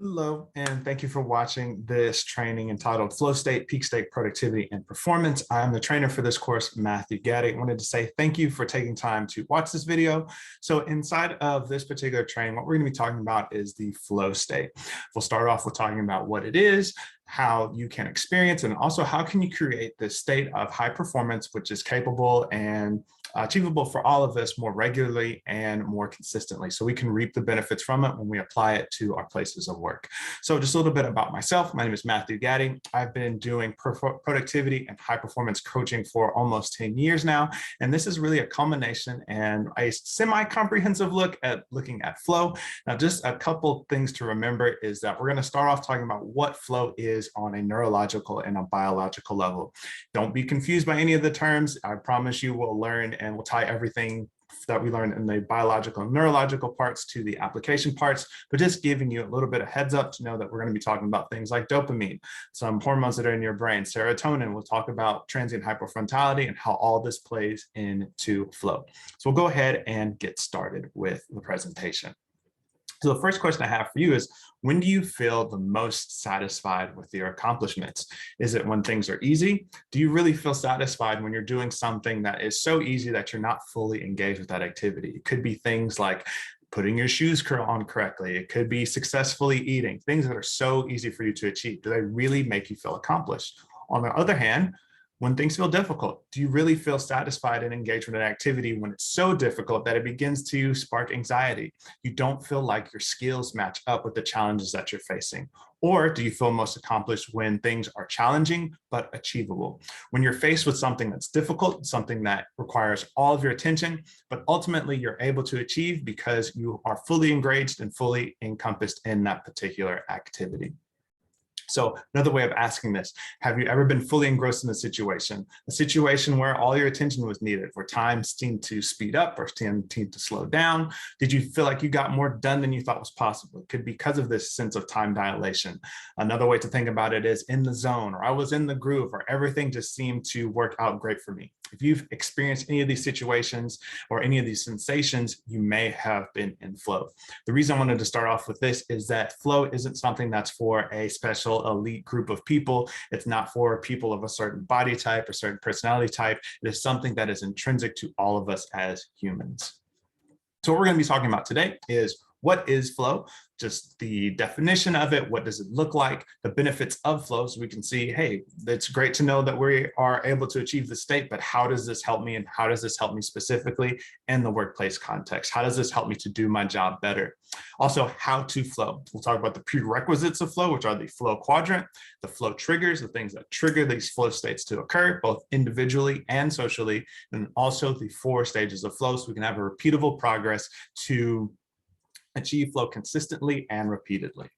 Hello, and thank you for watching this training entitled Flow State, Peak State Productivity and Performance. I'm the trainer for this course, Matthew Gaddy. I wanted to say thank you for taking time to watch this video. So inside of this particular training, what we're going to be talking about is the flow state. We'll start off with talking about what it is, how you can experience, and also how can you create this state of high performance, which is capable and achievable for all of us more regularly and more consistently, so we can reap the benefits from it when we apply it to our places of work. So just a little bit about myself. My name is Matthew Gaddy. I've been doing productivity and high performance coaching for almost 10 years now. And this is really a culmination and a semi-comprehensive look at looking at flow. Now, just a couple things to remember is that we're going to start off talking about what flow is on a neurological and a biological level. Don't be confused by any of the terms. I promise you we'll learn and we'll tie everything that we learned in the biological and neurological parts to the application parts, but just giving you a little bit of heads up to know that we're going to be talking about things like dopamine, some hormones that are in your brain, serotonin. We'll talk about transient hypofrontality and how all this plays into flow. So we'll go ahead and get started with the presentation. So the first question I have for you is, when do you feel the most satisfied with your accomplishments? Is it when things are easy? Do you really feel satisfied when you're doing something that is so easy that you're not fully engaged with that activity? It could be things like putting your shoes on correctly. It could be successfully eating, things that are so easy for you to achieve. Do they really make you feel accomplished? On the other hand, when things feel difficult, do you really feel satisfied and engaged with an activity when it's so difficult that it begins to spark anxiety? You don't feel like your skills match up with the challenges that you're facing. Or do you feel most accomplished when things are challenging but achievable? When you're faced with something that's difficult, something that requires all of your attention, but ultimately you're able to achieve because you are fully engaged and fully encompassed in that particular activity. So another way of asking this, have you ever been fully engrossed in a situation where all your attention was needed, where time seemed to speed up or seemed to slow down? Did you feel like you got more done than you thought was possible? It could be because of this sense of time dilation. Another way to think about it is in the zone, or I was in the groove, or everything just seemed to work out great for me. If you've experienced any of these situations or any of these sensations, you may have been in flow. The reason I wanted to start off with this is that flow isn't something that's for a special elite group of people. It's not for people of a certain body type or certain personality type. It is something that is intrinsic to all of us as humans. So what we're going to be talking about today is, what is flow? Just the definition of it. What does it look like? The benefits of flow, so we can see, hey, it's great to know that we are able to achieve the state, but how does this help me? And how does this help me specifically in the workplace context? How does this help me to do my job better? Also, how to flow. We'll talk about the prerequisites of flow, which are the flow quadrant, the flow triggers, the things that trigger these flow states to occur, both individually and socially, and also the 4 stages of flow, so we can have a repeatable progress to achieve flow consistently and repeatedly.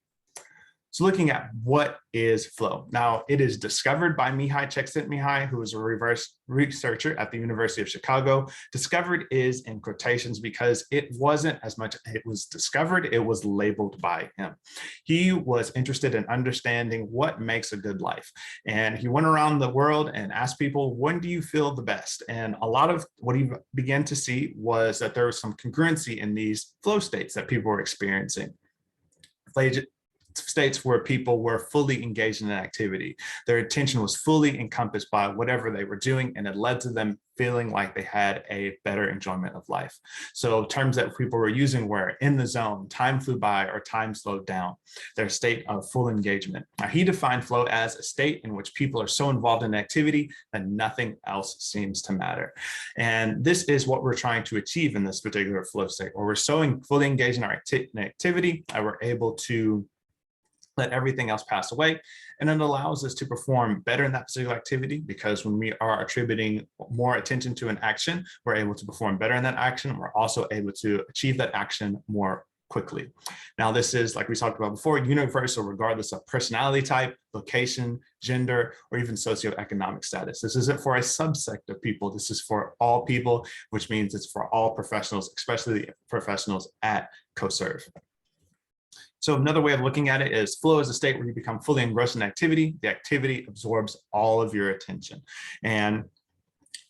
So looking at what is flow. Now, it is discovered by Mihai Csikszentmihalyi, who is a reverse researcher at the University of Chicago. Discovered is in quotations because it wasn't as much it was discovered, it was labeled by him. He was interested in understanding what makes a good life. And he went around the world and asked people, when do you feel the best? And a lot of what he began to see was that there was some congruency in these flow states that people were experiencing. States where people were fully engaged in an activity. Their attention was fully encompassed by whatever they were doing, and it led to them feeling like they had a better enjoyment of life. So terms that people were using were in the zone, time flew by, or time slowed down, their state of full engagement. Now, he defined flow as a state in which people are so involved in activity that nothing else seems to matter. And this is what we're trying to achieve in this particular flow state, where we're so fully engaged in our activity that we're able to let everything else pass away. And it allows us to perform better in that particular activity, because when we are attributing more attention to an action, we're able to perform better in that action. We're also able to achieve that action more quickly. Now, this is, like we talked about before, universal regardless of personality type, location, gender, or even socioeconomic status. This isn't for a subsect of people. This is for all people, which means it's for all professionals, especially the professionals at CoServe. So another way of looking at it is, flow is a state where you become fully engrossed in activity. The activity absorbs all of your attention. And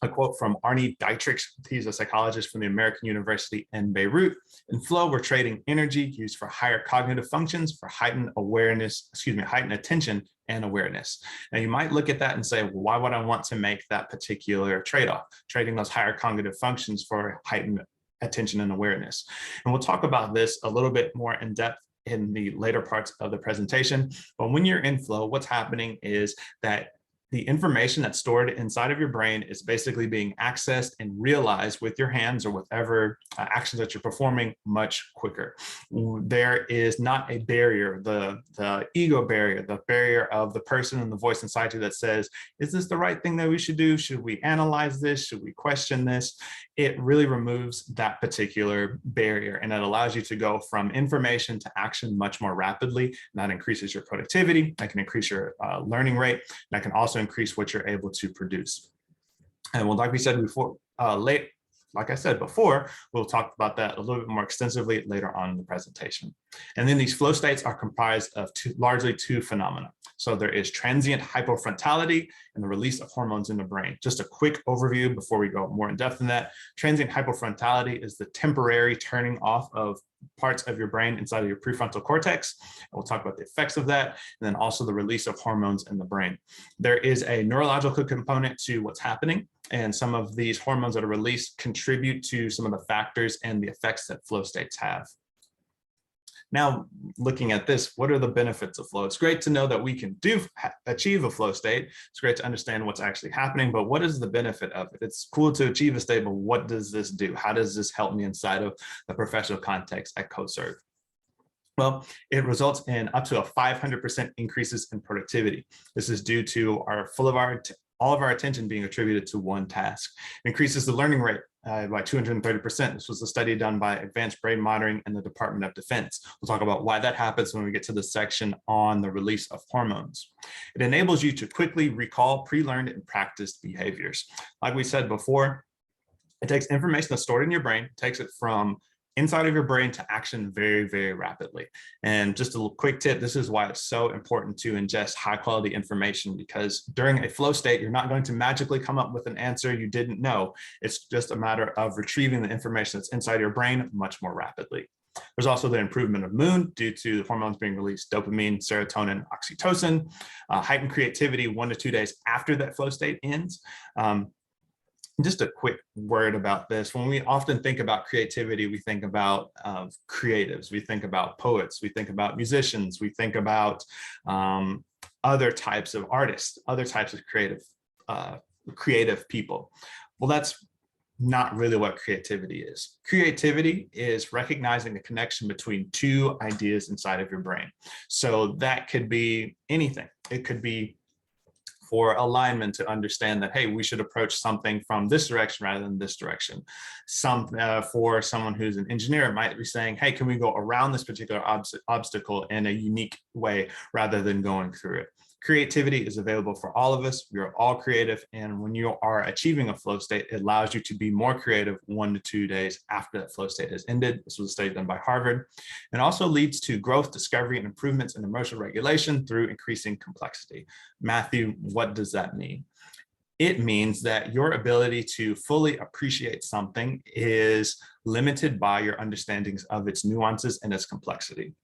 A quote from Arnie Dietrich, he's a psychologist from the American University in Beirut. In flow, we're trading energy used for higher cognitive functions for heightened awareness, heightened attention and awareness. Now you might look at that and say, well, why would I want to make that particular trade-off, trading those higher cognitive functions for heightened attention and awareness? And we'll talk about this a little bit more in depth in the later parts of the presentation. But when you're in flow, what's happening is that the information that's stored inside of your brain is basically being accessed and realized with your hands or whatever actions that you're performing much quicker. There is not a barrier, the ego barrier, the barrier of the person and the voice inside you that says, is this the right thing that we should do? Should we analyze this? Should we question this? It really removes that particular barrier, and it allows you to go from information to action much more rapidly. And that increases your productivity, that can increase your learning rate, that can also increase what you're able to produce. And well, like we said before, like I said before, we'll talk about that a little bit more extensively later on in the presentation. And then these flow states are comprised of largely two phenomena. So there is transient hypofrontality and the release of hormones in the brain. Just a quick overview before we go more in depth in that. Transient hypofrontality is the temporary turning off of parts of your brain inside of your prefrontal cortex. And we'll talk about the effects of that, and then also the release of hormones in the brain. There is a neurological component to what's happening, and some of these hormones that are released contribute to some of the factors and the effects that flow states have. Now, looking at this, what are the benefits of flow? It's great to know that we can achieve a flow state. It's great to understand what's actually happening, but what is the benefit of it? It's cool to achieve a state, but what does this do? How does this help me inside of the professional context at CoServe? Well, it results in up to a 500% increases in productivity. This is due to all of our attention being attributed to one task. It increases the learning rate by 230%. This was a study done by Advanced Brain Monitoring and the Department of Defense. We'll talk about why that happens when we get to the section on the release of hormones. It enables you to quickly recall pre-learned and practiced behaviors. Like we said before, it takes information that's stored in your brain, takes it from inside of your brain to action very, very rapidly. And just a quick tip, this is why it's so important to ingest high quality information, because during a flow state, you're not going to magically come up with an answer you didn't know. It's just a matter of retrieving the information that's inside your brain much more rapidly. There's also the improvement of mood due to hormones being released, dopamine, serotonin, oxytocin, heightened creativity 1 to 2 days after that flow state ends. Just a quick word about this. When we often think about creativity, we think about creatives, we think about poets, we think about musicians, we think about other types of artists, other types of creative people. Well, that's not really what creativity is. Creativity is recognizing the connection between two ideas inside of your brain. So that could be anything. It could be for alignment, to understand that, hey, we should approach something from this direction rather than this direction. For someone who's an engineer, might be saying, hey, can we go around this particular obstacle in a unique way rather than going through it? Creativity is available for all of us. We are all creative. And when you are achieving a flow state, it allows you to be more creative 1 to 2 days after that flow state has ended. This was a study done by Harvard. And also leads to growth, discovery, and improvements in emotional regulation through increasing complexity. Matthew, what does that mean? It means that your ability to fully appreciate something is limited by your understandings of its nuances and its complexity.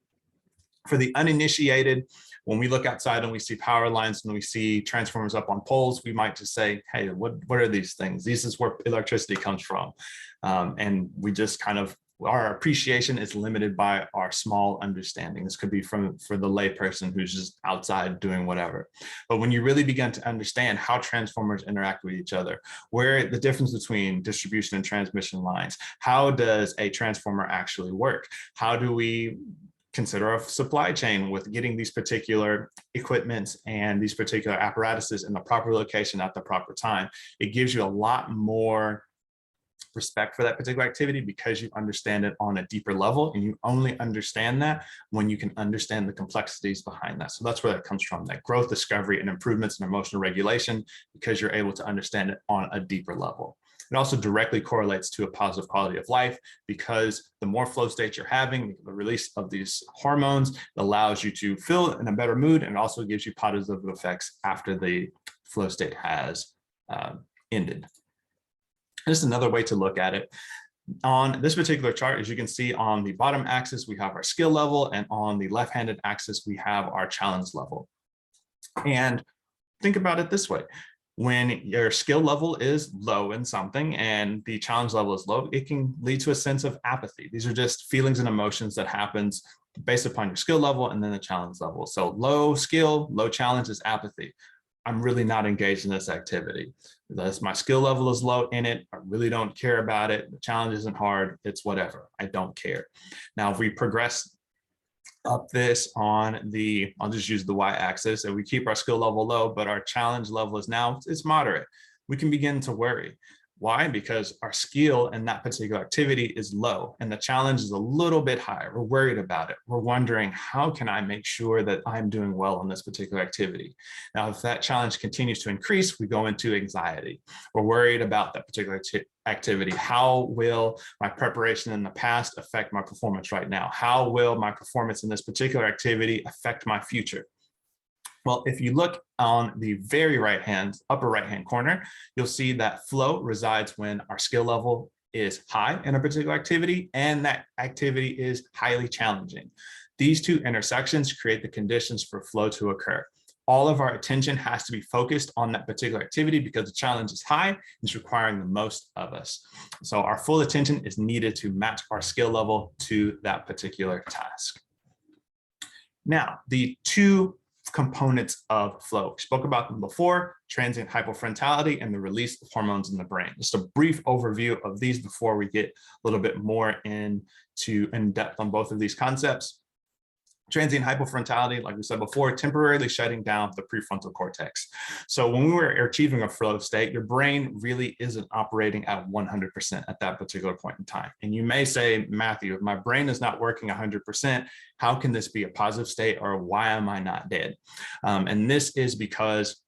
For the uninitiated, when we look outside and we see power lines and we see transformers up on poles, we might just say, hey, what are these things? This is where electricity comes from. And we just kind of, our appreciation is limited by our small understanding. This could be for the layperson who's just outside doing whatever. But when you really begin to understand how transformers interact with each other, where the difference between distribution and transmission lines, how does a transformer actually work? How do we consider a supply chain with getting these particular equipments and these particular apparatuses in the proper location at the proper time? It gives you a lot more respect for that particular activity because you understand it on a deeper level, and you only understand that when you can understand the complexities behind that. So that's where that comes from, that growth, discovery, and improvements in emotional regulation, because you're able to understand it on a deeper level. It also directly correlates to a positive quality of life, because the more flow states you're having, the release of these hormones allows you to feel in a better mood, and also gives you positive effects after the flow state has ended. Just another way to look at it. On this particular chart, as you can see on the bottom axis, we have our skill level, and on the left-handed axis, we have our challenge level. And think about it this way. When your skill level is low in something and the challenge level is low, it can lead to a sense of apathy. These are just feelings and emotions that happens based upon your skill level and then the challenge level. So low skill, low challenge is apathy. I'm really not engaged in this activity. Thus, my skill level is low in it. I really don't care about it. The challenge isn't hard. It's whatever. I don't care. Now, if we progress up this on the, I'll just use the y-axis, and we keep our skill level low, but our challenge level is now, it's moderate. We can begin to worry. Why? Because our skill in that particular activity is low and the challenge is a little bit higher. We're worried about it. We're wondering, how can I make sure that I'm doing well in this particular activity? Now, if that challenge continues to increase, we go into anxiety. We're worried about that particular activity. How will my preparation in the past affect my performance right now? How will my performance in this particular activity affect my future? Well, if you look on the very upper right-hand corner, you'll see that flow resides when our skill level is high in a particular activity and that activity is highly challenging. These two intersections create the conditions for flow to occur. All of our attention has to be focused on that particular activity because the challenge is high and it's requiring the most of us. So our full attention is needed to match our skill level to that particular task. Now, the two components of flow. We spoke about them before: transient hypofrontality and the release of hormones in the brain. Just a brief overview of these before we get a little bit more in depth on both of these concepts. Transient hypofrontality, like we said before, temporarily shutting down the prefrontal cortex. So when we were achieving a flow state, your brain really isn't operating at 100% at that particular point in time. And you may say, Matthew, if my brain is not working 100%, how can this be a positive state, or why am I not dead? And this is because,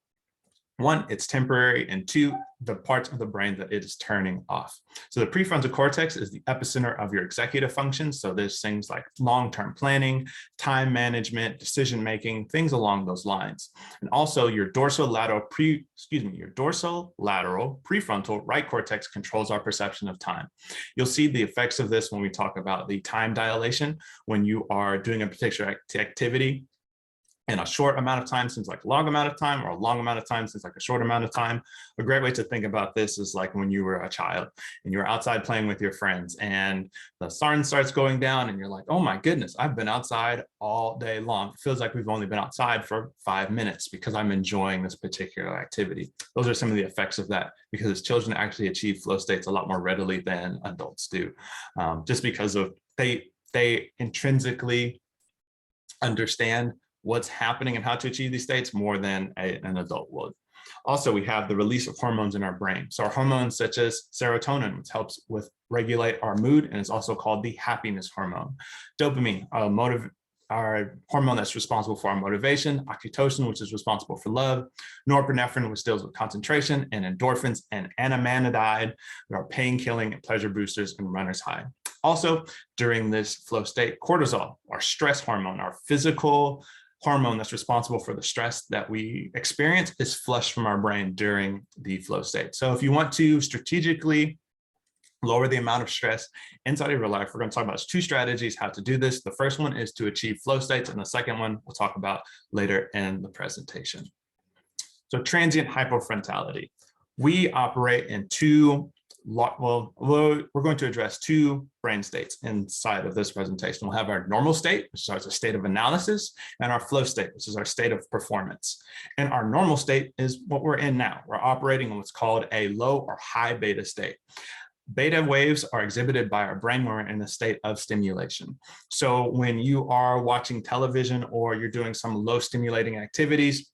one, it's temporary, and two, the parts of the brain that it is turning off. So the prefrontal cortex is the epicenter of your executive functions. So there's things like long-term planning, time management, decision-making, things along those lines. And also your dorsolateral prefrontal right cortex controls our perception of time. You'll see the effects of this when we talk about the time dilation. When you are doing a particular activity in a short amount of time seems like a long amount of time, or a long amount of time seems like a short amount of time. A great way to think about this is like when you were a child and you were outside playing with your friends and the sun starts going down and you're like, oh my goodness, I've been outside all day long. It feels like we've only been outside for 5 minutes because I'm enjoying this particular activity. Those are some of the effects of that, because children actually achieve flow states a lot more readily than adults do, just because of they intrinsically understand what's happening and how to achieve these states more than an adult would. Also, we have the release of hormones in our brain. So our hormones such as serotonin, which helps with regulate our mood, and it's also called the happiness hormone. Dopamine, our hormone that's responsible for our motivation, oxytocin, which is responsible for love, norepinephrine, which deals with concentration, and endorphins and anandamide, that are pain killing and pleasure boosters and runner's high. Also, during this flow state, cortisol, our stress hormone, our physical hormone that's responsible for the stress that we experience, is flushed from our brain during the flow state. So if you want to strategically lower the amount of stress inside of your life, we're going to talk about 2 strategies how to do this. The first one is to achieve flow states, and the second one we'll talk about later in the presentation. So transient hypofrontality. We operate in we're going to address 2 brain states inside of this presentation. We'll have our normal state, which is our state of analysis, and our flow state, which is our state of performance. And our normal state is what we're in now. We're operating in what's called a low or high beta state. Beta waves are exhibited by our brain when we're in a state of stimulation. So when you are watching television or you're doing some low stimulating activities,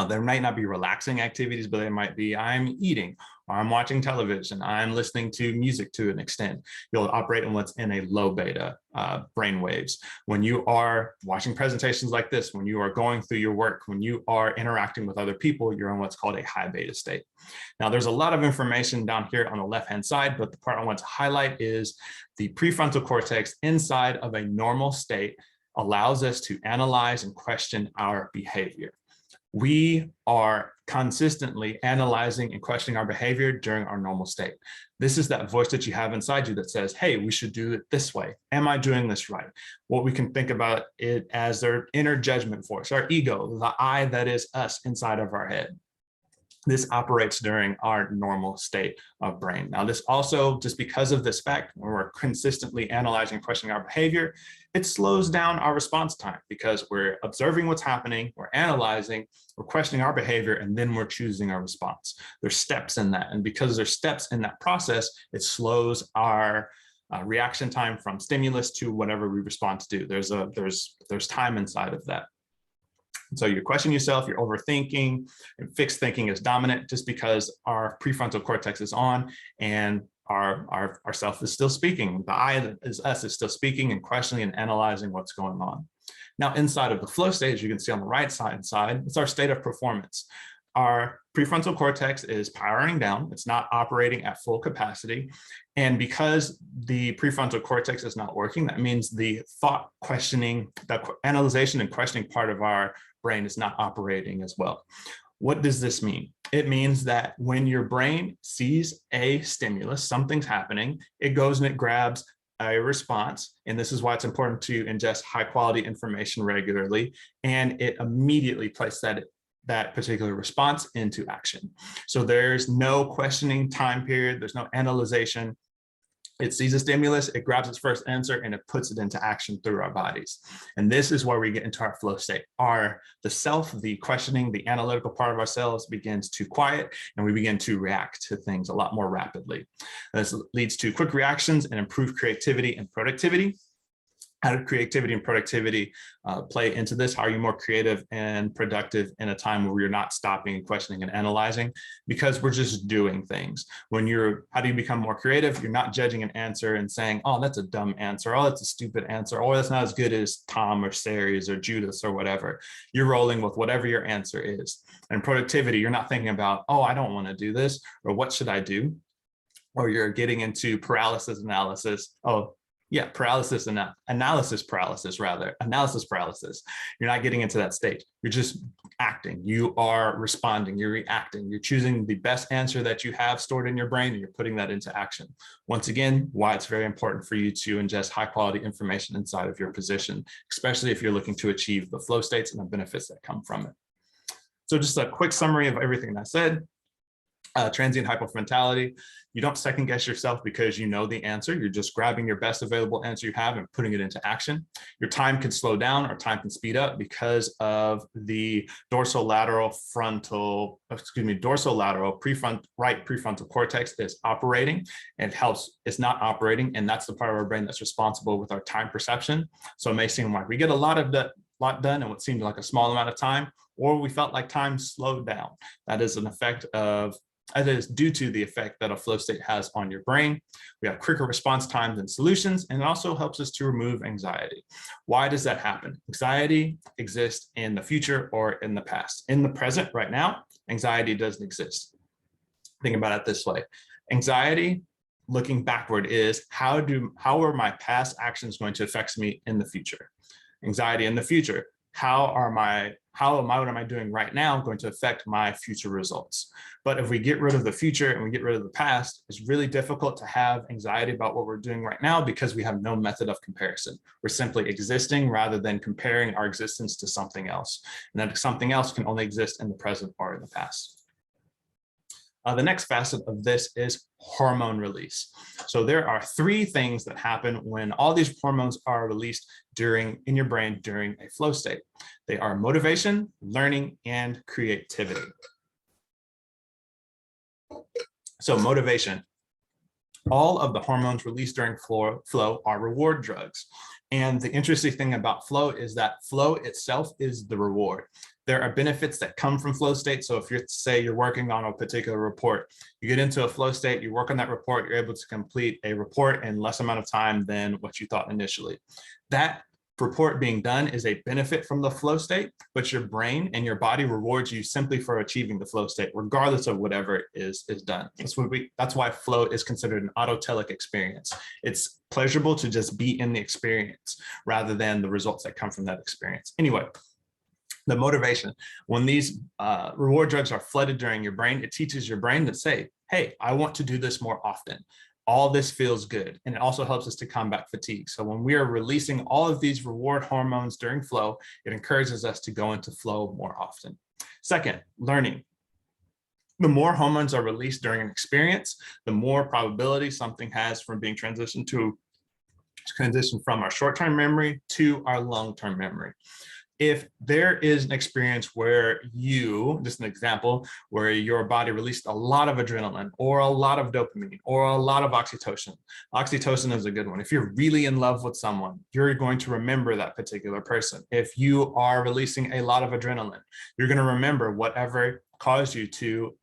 there might not be relaxing activities, but they might be, I'm eating, or I'm watching television, I'm listening to music to an extent. You'll operate in what's in a low beta brain waves. When you are watching presentations like this, when you are going through your work, when you are interacting with other people, you're in what's called a high beta state. Now, there's a lot of information down here on the left-hand side, but the part I want to highlight is the prefrontal cortex inside of a normal state allows us to analyze and question our behavior. we are consistently analyzing and questioning our behavior during our normal state. This is that voice that you have inside you that says, hey, we should do it this way. Am I doing this right? What we can think about it as their inner judgment voice, our ego, the I that is us inside of our head. This operates during our normal state of brain. Now, this also, just because of this fact, when we're consistently analyzing and questioning our behavior, it slows down our response time because we're observing what's happening, we're analyzing, we're questioning our behavior, and then we're choosing our response. There's steps in that. And because there's steps in that process, it slows our reaction time from stimulus to whatever we respond to do. There's time inside of that. So you're questioning yourself, you're overthinking, and fixed thinking is dominant just because our prefrontal cortex is on and our self is still speaking. The I that is us is still speaking and questioning and analyzing what's going on. Now, inside of the flow state, as you can see on the right side, it's our state of performance. Our prefrontal cortex is powering down. It's not operating at full capacity. And because the prefrontal cortex is not working, that means the thought questioning, the analyzation and questioning part of our brain is not operating as well. What does this mean? It means that when your brain sees a stimulus, something's happening, it goes and it grabs a response. And this is why it's important to ingest high quality information regularly. And it immediately places that particular response into action. So there's no questioning time period. There's no analyzation. It sees a stimulus, it grabs its first answer, and it puts it into action through our bodies. And this is where we get into our flow state. The self, the questioning, the analytical part of ourselves begins to quiet, and we begin to react to things a lot more rapidly. This leads to quick reactions and improved creativity and productivity. How did creativity and productivity play into this? How are you more creative and productive in a time where you're not stopping and questioning and analyzing? Because we're just doing things. How do you become more creative? You're not judging an answer and saying, oh, that's a dumb answer. Oh, that's a stupid answer. Or that's not as good as Tom or Ceres or Judas or whatever. You're rolling with whatever your answer is. And productivity, you're not thinking about, oh, I don't want to do this, or what should I do? Or you're getting into analysis paralysis. You're not getting into that stage. You're just acting. You are responding. You're reacting. You're choosing the best answer that you have stored in your brain, and you're putting that into action. Once again, why it's very important for you to ingest high quality information inside of your position, especially if you're looking to achieve the flow states and the benefits that come from it. So just a quick summary of everything I said. Transient hypofrontality. You don't second guess yourself because you know the answer. You're just grabbing your best available answer you have and putting it into action. Your time can slow down or time can speed up because of the right prefrontal cortex is operating, and it's not operating. And that's the part of our brain that's responsible with our time perception. So it may seem like we get a lot done in what seemed like a small amount of time, or we felt like time slowed down. That is due to the effect that a flow state has on your brain. We have quicker response times and solutions, and it also helps us to remove anxiety. Why does that happen? Anxiety exists in the future or in the past. In the present, right now, anxiety doesn't exist. Think about it this way. Anxiety, looking backward, is how are my past actions going to affect me in the future? Anxiety in the future, what am I doing right now going to affect my future results? But if we get rid of the future and we get rid of the past, it's really difficult to have anxiety about what we're doing right now because we have no method of comparison. We're simply existing rather than comparing our existence to something else. And that something else can only exist in the present or in the past. The next facet of this is hormone release. So there are three things that happen when all these hormones are released in your brain during a flow state. They are motivation, learning, and creativity. So motivation. All of the hormones released during flow are reward drugs. And the interesting thing about flow is that flow itself is the reward. There are benefits that come from flow state. So if you're working on a particular report, you get into a flow state, you work on that report, you're able to complete a report in less amount of time than what you thought initially. That report being done is a benefit from the flow state, but your brain and your body rewards you simply for achieving the flow state, regardless of whatever is done. That's why flow is considered an autotelic experience. It's pleasurable to just be in the experience rather than the results that come from that experience. Anyway, The motivation, when these reward drugs are flooded during your brain, it teaches your brain to say, hey, I want to do this more often. All this feels good. And it also helps us to combat fatigue. So when we are releasing all of these reward hormones during flow, it encourages us to go into flow more often. Second, learning. The more hormones are released during an experience, the more probability something has from being transitioned from our short-term memory to our long-term memory. If there is an experience where just an example, where your body released a lot of adrenaline or a lot of dopamine or a lot of oxytocin. Oxytocin is a good one. If you're really in love with someone, you're going to remember that particular person. If you are releasing a lot of adrenaline, you're going to remember whatever caused you to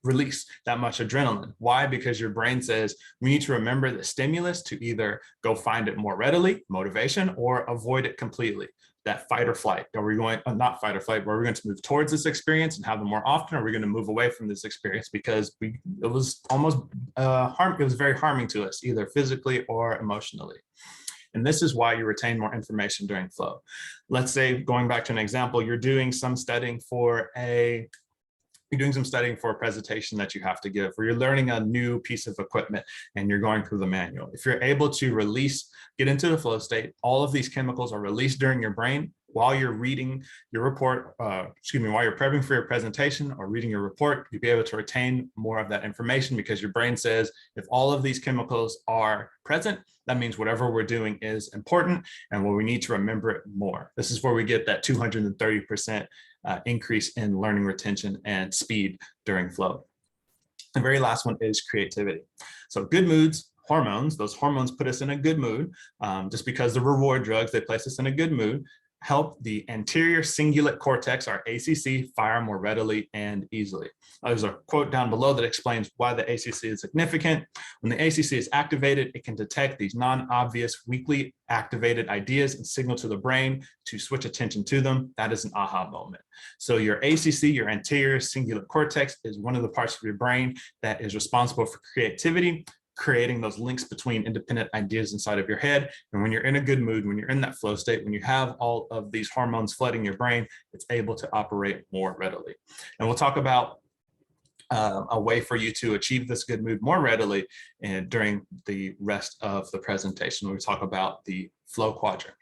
release that much adrenaline. Why? Because your brain says we need to remember the stimulus to either go find it more readily, motivation, or avoid it completely. That fight or flight. Are we going, not fight or flight, but are we going to move towards this experience and have them more often? Or are we going to move away from this experience because it was almost it was very harming to us, either physically or emotionally. And this is why you retain more information during flow. Let's say, going back to an example, you're doing some studying for a presentation that you have to give, or you're learning a new piece of equipment and you're going through the manual. If you're able to get into the flow state, all of these chemicals are released during your brain while you're reading your report, while you're prepping for your presentation or reading your report, you'll be able to retain more of that information because your brain says, if all of these chemicals are present, that means whatever we're doing is important and we need to remember it more. This is where we get that 230% increase in learning retention and speed during flow. The very last one is creativity. So good moods, hormones, those hormones put us in a good mood. Just because the reward drugs, they place us in a good mood, help the anterior cingulate cortex, our ACC, fire more readily and easily. There's a quote down below that explains why the ACC is significant. When the ACC is activated, it can detect these non-obvious, weakly activated ideas and signal to the brain to switch attention to them. That is an aha moment. So your ACC, your anterior cingulate cortex, is one of the parts of your brain that is responsible for creativity, creating those links between independent ideas inside of your head. And when you're in a good mood, when you're in that flow state, when you have all of these hormones flooding your brain, it's able to operate more readily. And we'll talk about a way for you to achieve this good mood more readily and during the rest of the presentation, when we talk about the flow quadrant.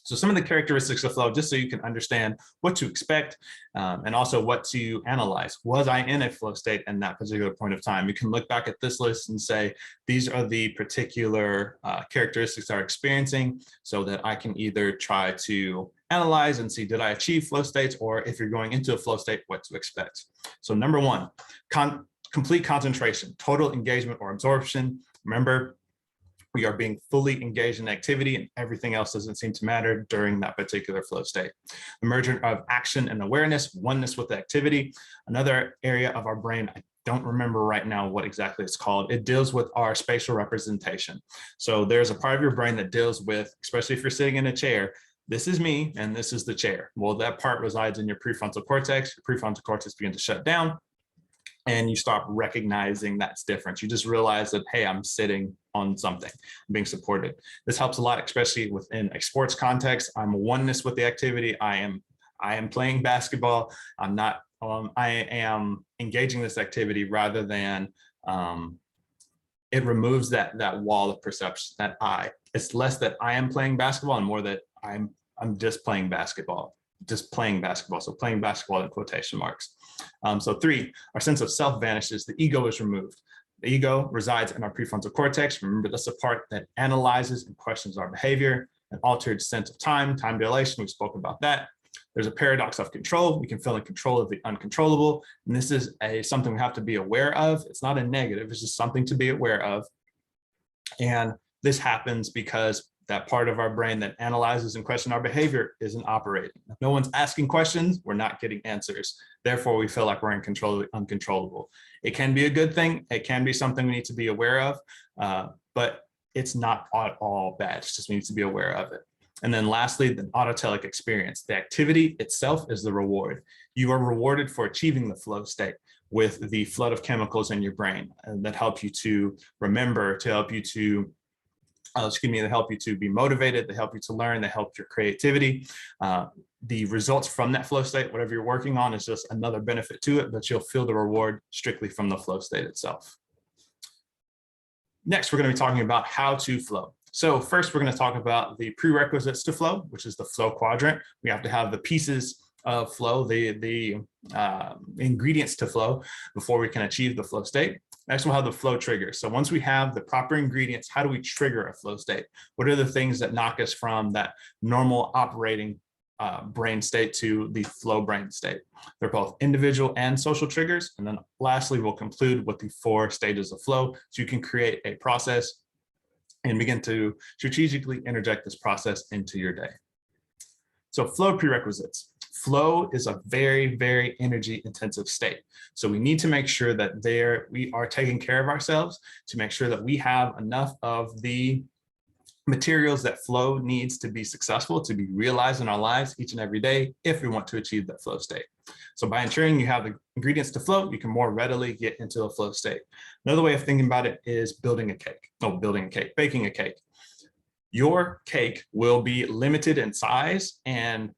So some of the characteristics of flow, just so you can understand what to expect and also what to analyze. Was I in a flow state in that particular point of time? You can look back at this list and say, these are the particular characteristics I'm experiencing, so that I can either try to analyze and see, did I achieve flow states? Or if you're going into a flow state, what to expect. So number one, complete concentration, total engagement or absorption. Remember, we are being fully engaged in activity and everything else doesn't seem to matter during that particular flow state. The merger of action and awareness, oneness with the activity. Another area of our brain, I don't remember right now what exactly it's called. It deals with our spatial representation. So there's a part of your brain that deals with, especially if you're sitting in a chair, this is me and this is the chair. Well, that part resides in your prefrontal cortex. Your prefrontal cortex begins to shut down and you stop recognizing that's different. You just realize that, hey, I'm sitting on something, I'm being supported. This helps a lot, especially within a sports context. I'm a oneness with the activity. I am playing basketball. I am engaging this activity rather than it removes that wall of perception that it's less that I am playing basketball and more that I'm just playing basketball. So playing basketball in quotation marks. So 3, our sense of self vanishes. The ego is removed. The ego resides in our prefrontal cortex. Remember, that's the part that analyzes and questions our behavior. An altered sense of time dilation, we spoke about that. There's a paradox of control. We can feel in control of the uncontrollable. And this is something we have to be aware of. It's not a negative, it's just something to be aware of. And this happens because that part of our brain that analyzes and questions our behavior isn't operating. If no one's asking questions, we're not getting answers. Therefore, we feel like we're in control of the uncontrollable. It can be a good thing. It can be something we need to be aware of, but it's not at all bad. It's just we need to be aware of it. And then lastly, the autotelic experience. The activity itself is the reward. You are rewarded for achieving the flow state with the flood of chemicals in your brain that help you to remember, to help you to They help you to be motivated, they help you to learn, they help your creativity. The results from that flow state, whatever you're working on, is just another benefit to it, but you'll feel the reward strictly from the flow state itself. Next, we're going to be talking about how to flow. So first, we're going to talk about the prerequisites to flow, which is the flow quadrant. We have to have the pieces of flow, the ingredients to flow before we can achieve the flow state. Next, we'll have the flow triggers. So once we have the proper ingredients, how do we trigger a flow state? What are the things that knock us from that normal operating brain state to the flow brain state? They're both individual and social triggers. And then lastly, we'll conclude with the 4 stages of flow, so you can create a process and begin to strategically interject this process into your day. So flow prerequisites. Flow is a very, very energy intensive state. So we need to make sure that we are taking care of ourselves, to make sure that we have enough of the materials that flow needs to be successful, to be realized in our lives each and every day if we want to achieve that flow state. So by ensuring you have the ingredients to flow, you can more readily get into a flow state. Another way of thinking about it is baking a cake. Your cake will be limited in size and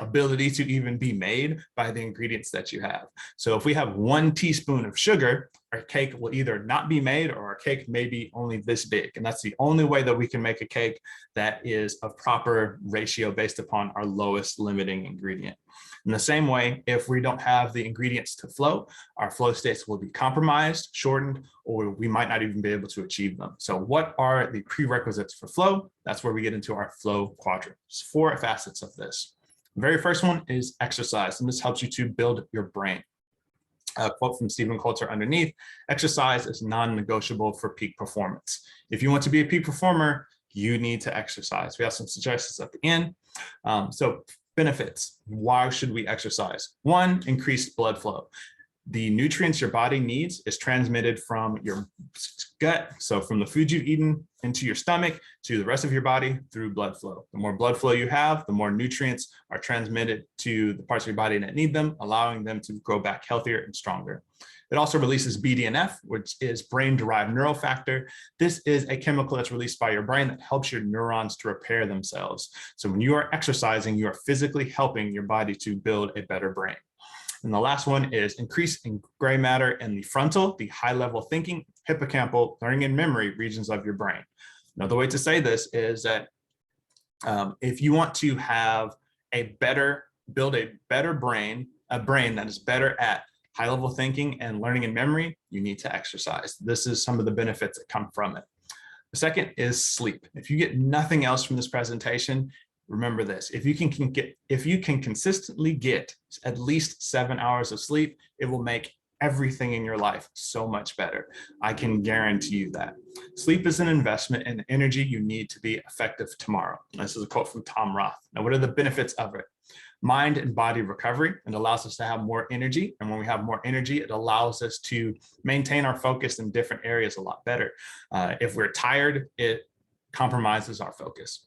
ability to even be made by the ingredients that you have. So if we have 1 teaspoon of sugar, our cake will either not be made, or our cake may be only this big. And that's the only way that we can make a cake that is of proper ratio based upon our lowest limiting ingredient. In the same way, if we don't have the ingredients to flow, our flow states will be compromised, shortened, or we might not even be able to achieve them. So what are the prerequisites for flow? That's where we get into our flow quadrant. There's 4 facets of this. The very first one is exercise, and this helps you to build your brain. A quote from Stephen Coulter underneath: exercise is non-negotiable for peak performance. If you want to be a peak performer, you need to exercise. We have some suggestions at the end. So benefits, why should we exercise? 1, increased blood flow. The nutrients your body needs is transmitted from your gut, so from the food you've eaten into your stomach to the rest of your body through blood flow. The more blood flow you have, the more nutrients are transmitted to the parts of your body that need them, allowing them to grow back healthier and stronger. It also releases BDNF, which is brain-derived neural factor. This is a chemical that's released by your brain that helps your neurons to repair themselves. So when you are exercising, you are physically helping your body to build a better brain. And the last one is increase in gray matter in the frontal, the high-level thinking, hippocampal, learning and memory regions of your brain. Another way to say this is that if you want to have build a better brain, a brain that is better at high-level thinking and learning and memory, you need to exercise. This is some of the benefits that come from it. The second is sleep. If you get nothing else from this presentation, remember this: if you can consistently get at least 7 hours of sleep, it will make everything in your life so much better. I can guarantee you that. Sleep is an investment in energy you need to be effective tomorrow. This is a quote from Tom Roth. Now, what are the benefits of it? Mind and body recovery. It allows us to have more energy. And when we have more energy, it allows us to maintain our focus in different areas a lot better. If we're tired, it compromises our focus.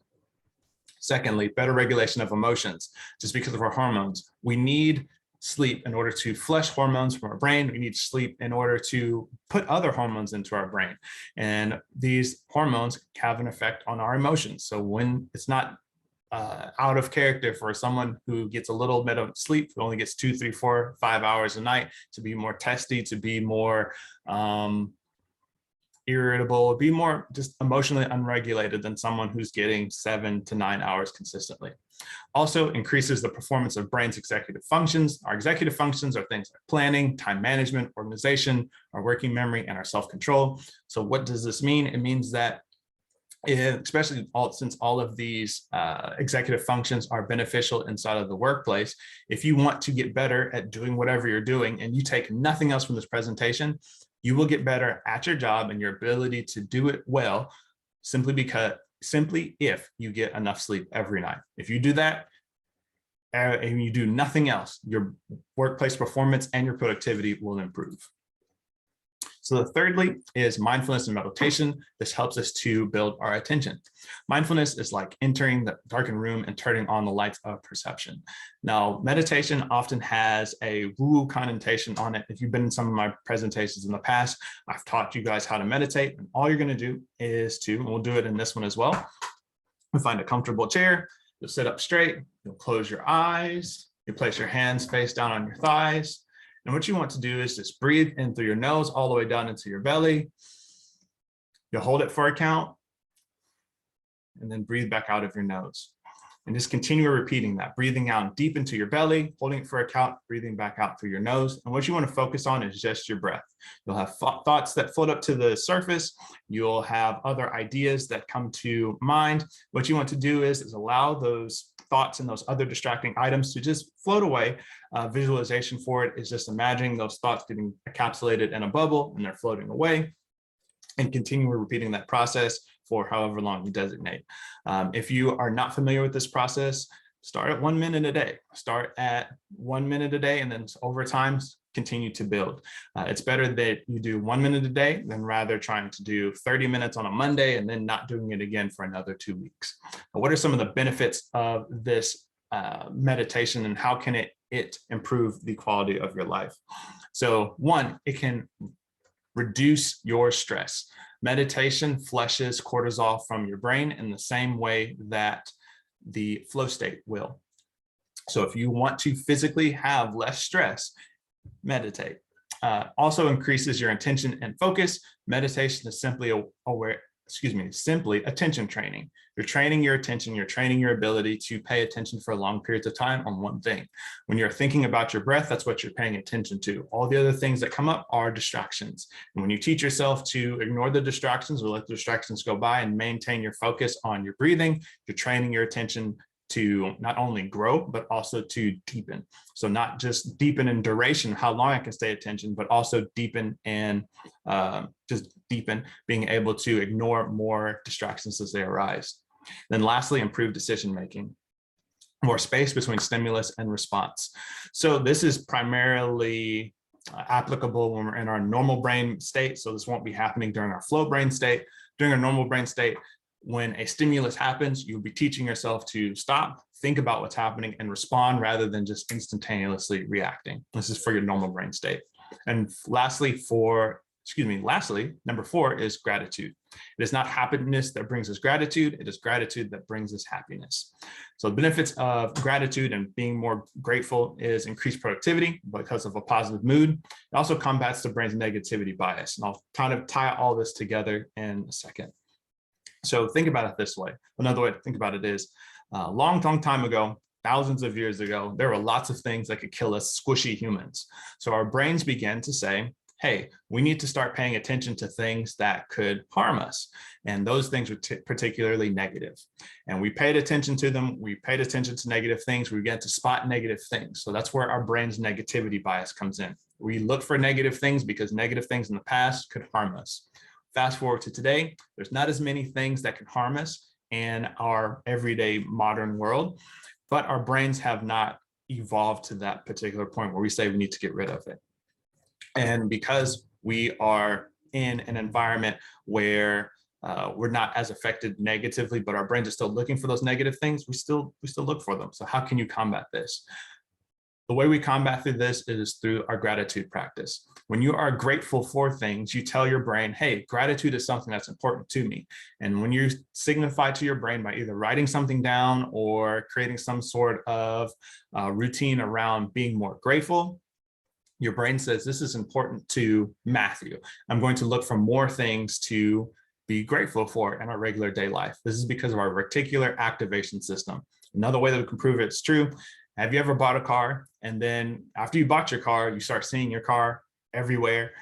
Secondly, better regulation of emotions. Just because of our hormones, we need sleep in order to flush hormones from our brain. We need sleep in order to put other hormones into our brain. And these hormones have an effect on our emotions. So when it's not out of character for someone who gets a little bit of sleep, who only gets 2, 3, 4, 5 hours a night, to be more testy, to be more irritable, be more just emotionally unregulated than someone who's getting 7 to 9 hours consistently. Also increases the performance of brain's executive functions. Our executive functions are things like planning, time management, organization, our working memory, and our self-control. So what does this mean? It means that especially since all of these executive functions are beneficial inside of the workplace, if you want to get better at doing whatever you're doing and you take nothing else from this presentation, you will get better at your job and your ability to do it well, simply if you get enough sleep every night. If you do that and you do nothing else, your workplace performance and your productivity will improve. So the thirdly is mindfulness and meditation. This helps us to build our attention. Mindfulness is like entering the darkened room and turning on the lights of perception. Now, meditation often has a woo-woo connotation on it. If you've been in some of my presentations in the past, I've taught you guys how to meditate, and all you're going to do is and we'll do it in this one as well. You'll find a comfortable chair, you'll sit up straight, you'll close your eyes, you place your hands face down on your thighs. And what you want to do is just breathe in through your nose all the way down into your belly. You'll hold it for a count and then breathe back out of your nose. And just continue repeating that, breathing out deep into your belly, holding it for a count, breathing back out through your nose. And what you want to focus on is just your breath. You'll have thoughts that float up to the surface. You'll have other ideas that come to mind. What you want to do is allow those thoughts and those other distracting items to just float away. Visualization for it is just imagining those thoughts getting encapsulated in a bubble and they're floating away, and continue repeating that process for however long you designate. If you are not familiar with this process, start at 1 minute a day. Start at 1 minute a day, and then over time, continue to build. It's better that you do 1 minute a day than rather trying to do 30 minutes on a Monday and then not doing it again for another 2 weeks. Now, what are some of the benefits of this meditation, and how can it improve the quality of your life? So one, it can reduce your stress. Meditation flushes cortisol from your brain in the same way that the flow state will. So if you want to physically have less stress, meditate. Also increases your attention and focus. Meditation is simply simply attention training. You're training your attention, you're training your ability to pay attention for long periods of time on one thing. When you're thinking about your breath, that's what you're paying attention to. All the other things that come up are distractions. And when you teach yourself to ignore the distractions or let the distractions go by and maintain your focus on your breathing, you're training your attention to not only grow, but also to deepen. So not just deepen in duration, how long I can stay attention, but also deepen and being able to ignore more distractions as they arise. Then lastly, improve decision-making. More space between stimulus and response. So this is primarily applicable when we're in our normal brain state. So this won't be happening during our flow brain state. During our normal brain state, when a stimulus happens, you'll be teaching yourself to stop, think about what's happening, and respond rather than just instantaneously reacting. This is for your normal brain state. And lastly, number 4 is gratitude. It is not happiness that brings us gratitude. It is gratitude that brings us happiness. So the benefits of gratitude and being more grateful is increased productivity because of a positive mood. It also combats the brain's negativity bias. And I'll kind of tie all this together in a second. So think about it this way. Another way to think about it is a long time ago, thousands of years ago, there were lots of things that could kill us squishy humans. So our brains began to say, hey, we need to start paying attention to things that could harm us. And those things were particularly negative. And we paid attention to them. We paid attention to negative things. We began to spot negative things. So that's where our brain's negativity bias comes in. We look for negative things because negative things in the past could harm us. Fast forward to today, there's not as many things that can harm us in our everyday modern world, but our brains have not evolved to that particular point where we say we need to get rid of it. And because we are in an environment where we're not as affected negatively, but our brains are still looking for those negative things, we still look for them. So how can you combat this? The way we combat through this is through our gratitude practice. When you are grateful for things, you tell your brain, hey, gratitude is something that's important to me. And when you signify to your brain by either writing something down or creating some sort of routine around being more grateful, your brain says, this is important to Matthew. I'm going to look for more things to be grateful for in our regular day life. This is because of our reticular activation system. Another way that we can prove it's true, have you ever bought a car and then after you bought your car, you start seeing your car everywhere?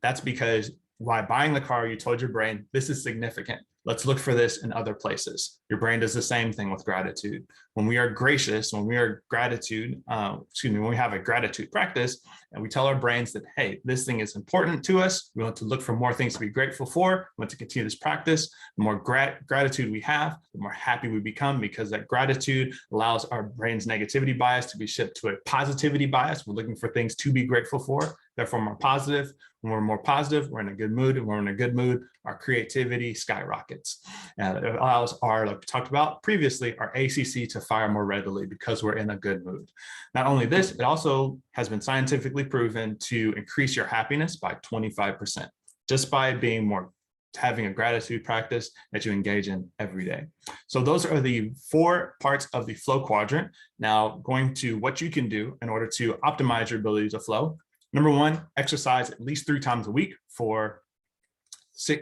That's because while buying the car, you told your brain, this is significant. Let's look for this in other places. Your brain does the same thing with gratitude. When we are gracious, when we are when we have a gratitude practice and we tell our brains that, hey, this thing is important to us. We want to look for more things to be grateful for. We want to continue this practice. The more gratitude we have, the more happy we become, because that gratitude allows our brain's negativity bias to be shifted to a positivity bias. We're looking for things to be grateful for, therefore more positive. When we're more positive, we're in a good mood, and when we're in a good mood, our creativity skyrockets. And it allows our, like we talked about previously, our ACC to fire more readily because we're in a good mood. Not only this, it also has been scientifically proven to increase your happiness by 25%, just by being more, having a gratitude practice that you engage in every day. So those are the 4 parts of the flow quadrant. Now going to what you can do in order to optimize your ability to flow. Number 1, exercise at least 3 times a week for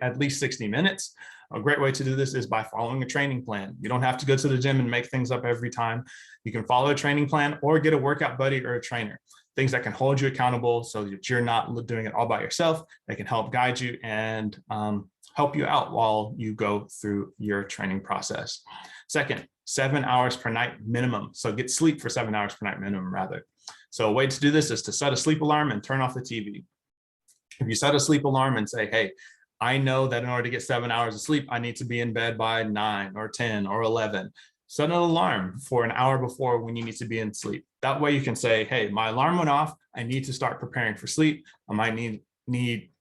at least 60 minutes. A great way to do this is by following a training plan. You don't have to go to the gym and make things up every time. You can follow a training plan or get a workout buddy or a trainer, things that can hold you accountable so that you're not doing it all by yourself. They can help guide you and help you out while you go through your training process. Second, 7 hours per night minimum. So get sleep for 7 hours per night minimum rather. So a way to do this is to set a sleep alarm and turn off the TV. If you set a sleep alarm and say, hey, I know that in order to get 7 hours of sleep, I need to be in bed by 9 or 10 or 11. Set an alarm for an hour before when you need to be in sleep. That way you can say, hey, my alarm went off. I need to start preparing for sleep. I might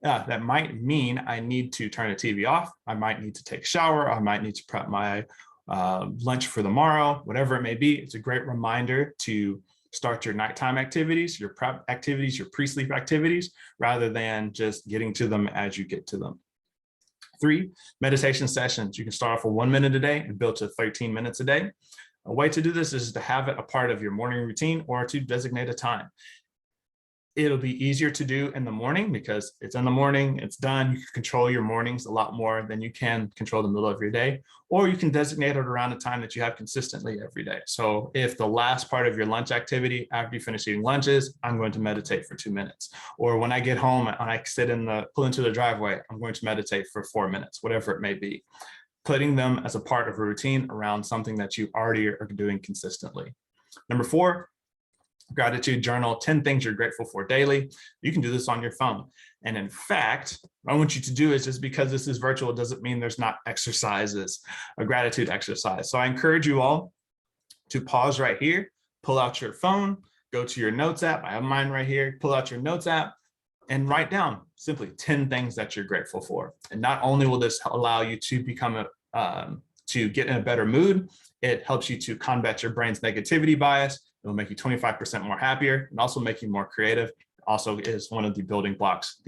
that might mean I need to turn the TV off. I might need to take a shower. I might need to prep my lunch for tomorrow, whatever it may be. It's a great reminder to start your nighttime activities, your prep activities, your pre-sleep activities, rather than just getting to them as you get to them. 3, meditation sessions. You can start off with 1 minute a day and build to 13 minutes a day. A way to do this is to have it a part of your morning routine or to designate a time. It'll be easier to do in the morning because it's in the morning, it's done. You can control your mornings a lot more than you can control the middle of your day, or you can designate it around a time that you have consistently every day. So if the last part of your lunch activity after you finish eating lunches, I'm going to meditate for 2 minutes. Or when I get home and I pull into the driveway, I'm going to meditate for 4 minutes, whatever it may be. Putting them as a part of a routine around something that you already are doing consistently. Number 4, gratitude journal, 10 things you're grateful for daily. You can do this on your phone. And in fact, what I want you to do is, just because this is virtual doesn't mean there's not exercises, a gratitude exercise. So I encourage you all to pause right here, pull out your phone, go to your notes app. I have mine right here. Pull out your notes app and write down simply 10 things that you're grateful for. And not only will this allow you to become to get in a better mood, it helps you to combat your brain's negativity bias. It will make you 25% more happier and also make you more creative. Also is one of the building blocks,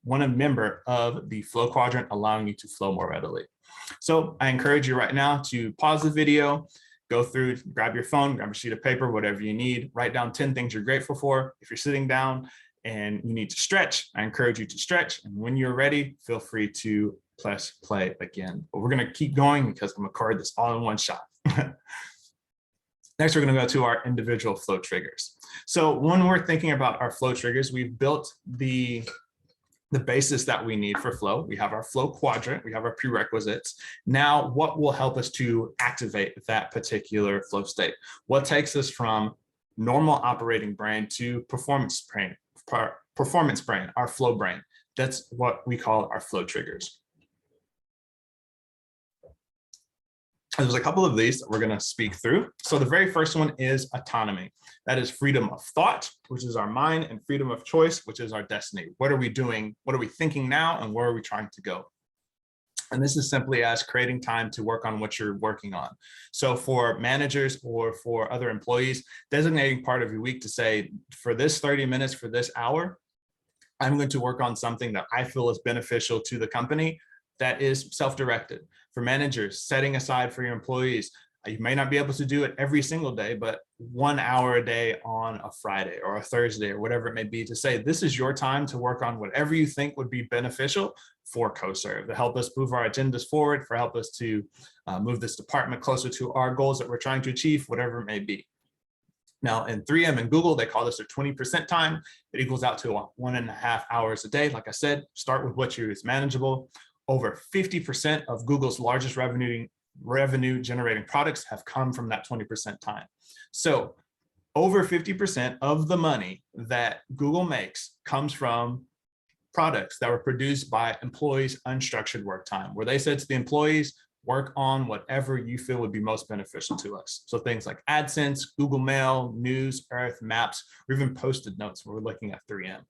one member of the flow quadrant, allowing you to flow more readily. So I encourage you right now to pause the video, go through, grab your phone, grab a sheet of paper, whatever you need, write down 10 things you're grateful for. If you're sitting down and you need to stretch, I encourage you to stretch. And when you're ready, feel free to press play again. But we're going to keep going because I'm going to record this all in one shot. Next, we're going to go to our individual flow triggers. So when we're thinking about our flow triggers, we've built the basis that we need for flow. We have our flow quadrant, we have our prerequisites. Now, what will help us to activate that particular flow state? What takes us from normal operating brain to performance brain, our flow brain? That's what we call our flow triggers. There's a couple of these that we're going to speak through. So the very first one is autonomy. That is freedom of thought, which is our mind, and freedom of choice, which is our destiny. What are we doing? What are we thinking now? And where are we trying to go? And this is simply as creating time to work on what you're working on. So for managers or for other employees, designating part of your week to say, for this 30 minutes, for this hour, I'm going to work on something that I feel is beneficial to the company that is self-directed. For managers, setting aside for your employees, you may not be able to do it every single day, but 1 hour a day on a Friday or a Thursday or whatever it may be, to say, this is your time to work on whatever you think would be beneficial for CoServe, to help us move our agendas forward, for help us to move this department closer to our goals that we're trying to achieve, whatever it may be. Now in 3M and Google, they call this their 20% time. It equals out to 1.5 hours a day. Like I said, start with what is manageable. Over 50% of Google's largest revenue generating products have come from that 20% time. So over 50% of the money that Google makes comes from products that were produced by employees' unstructured work time, where they said to the employees, Work on whatever you feel would be most beneficial to us. So things like AdSense, Google Mail, News, Earth, Maps, or even Post-it notes when we're looking at 3M.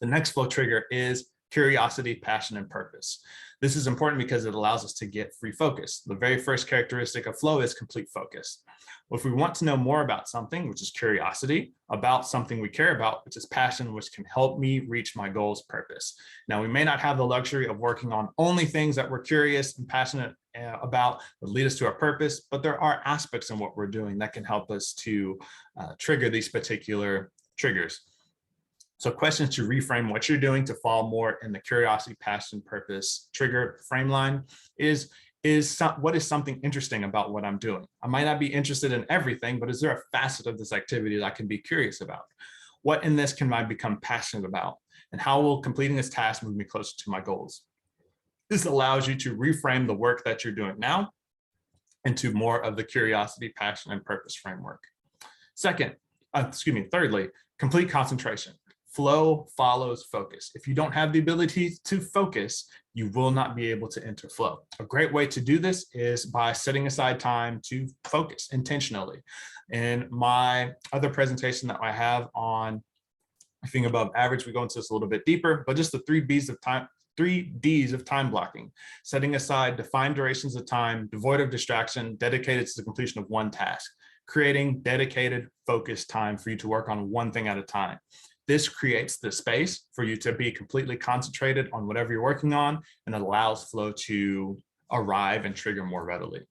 The next flow trigger is curiosity, passion, and purpose. This is important because it allows us to get free focus. The very first characteristic of flow is complete focus. Well, if we want to know more about something, which is curiosity, about something we care about, which is passion, which can help me reach my goals, purpose. Now, we may not have the luxury of working on only things that we're curious and passionate about that lead us to our purpose, but there are aspects in what we're doing that can help us to trigger these particular triggers. So questions to reframe what you're doing to fall more in the curiosity, passion, purpose, trigger frame line what is something interesting about what I'm doing? I might not be interested in everything, but is there a facet of this activity that I can be curious about? What in this can I become passionate about? And how will completing this task move me closer to my goals? This allows you to reframe the work that you're doing now into more of the curiosity, passion, and purpose framework. Thirdly, complete concentration. Flow follows focus. If you don't have the ability to focus, you will not be able to enter flow. A great way to do this is by setting aside time to focus intentionally. In my other presentation that I have on Think Above Average, we go into this a little bit deeper, but just the 3 Ds of time blocking: setting aside defined durations of time, devoid of distraction, dedicated to the completion of one task, creating dedicated focused time for you to work on one thing at a time. This creates the space for you to be completely concentrated on whatever you're working on, and it allows flow to arrive and trigger more readily.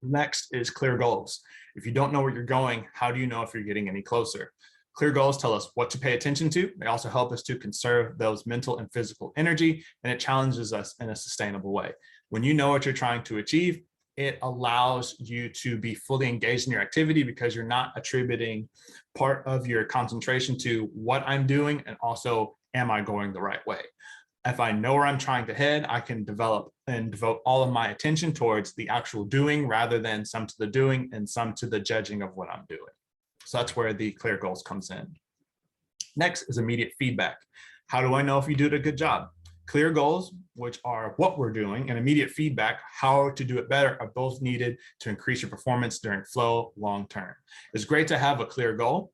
Next is clear goals. If you don't know where you're going, how do you know if you're getting any closer? Clear goals tell us what to pay attention to. They also help us to conserve those mental and physical energy, and it challenges us in a sustainable way. When you know what you're trying to achieve, it allows you to be fully engaged in your activity because you're not attributing part of your concentration to what I'm doing and also, am I going the right way? If I know where I'm trying to head, I can develop and devote all of my attention towards the actual doing rather than some to the doing and some to the judging of what I'm doing. So that's where the clear goals comes in. Next is immediate feedback. How do I know if you did a good job? Clear goals, which are what we're doing, and immediate feedback, how to do it better, are both needed to increase your performance during flow long term. It's great to have a clear goal,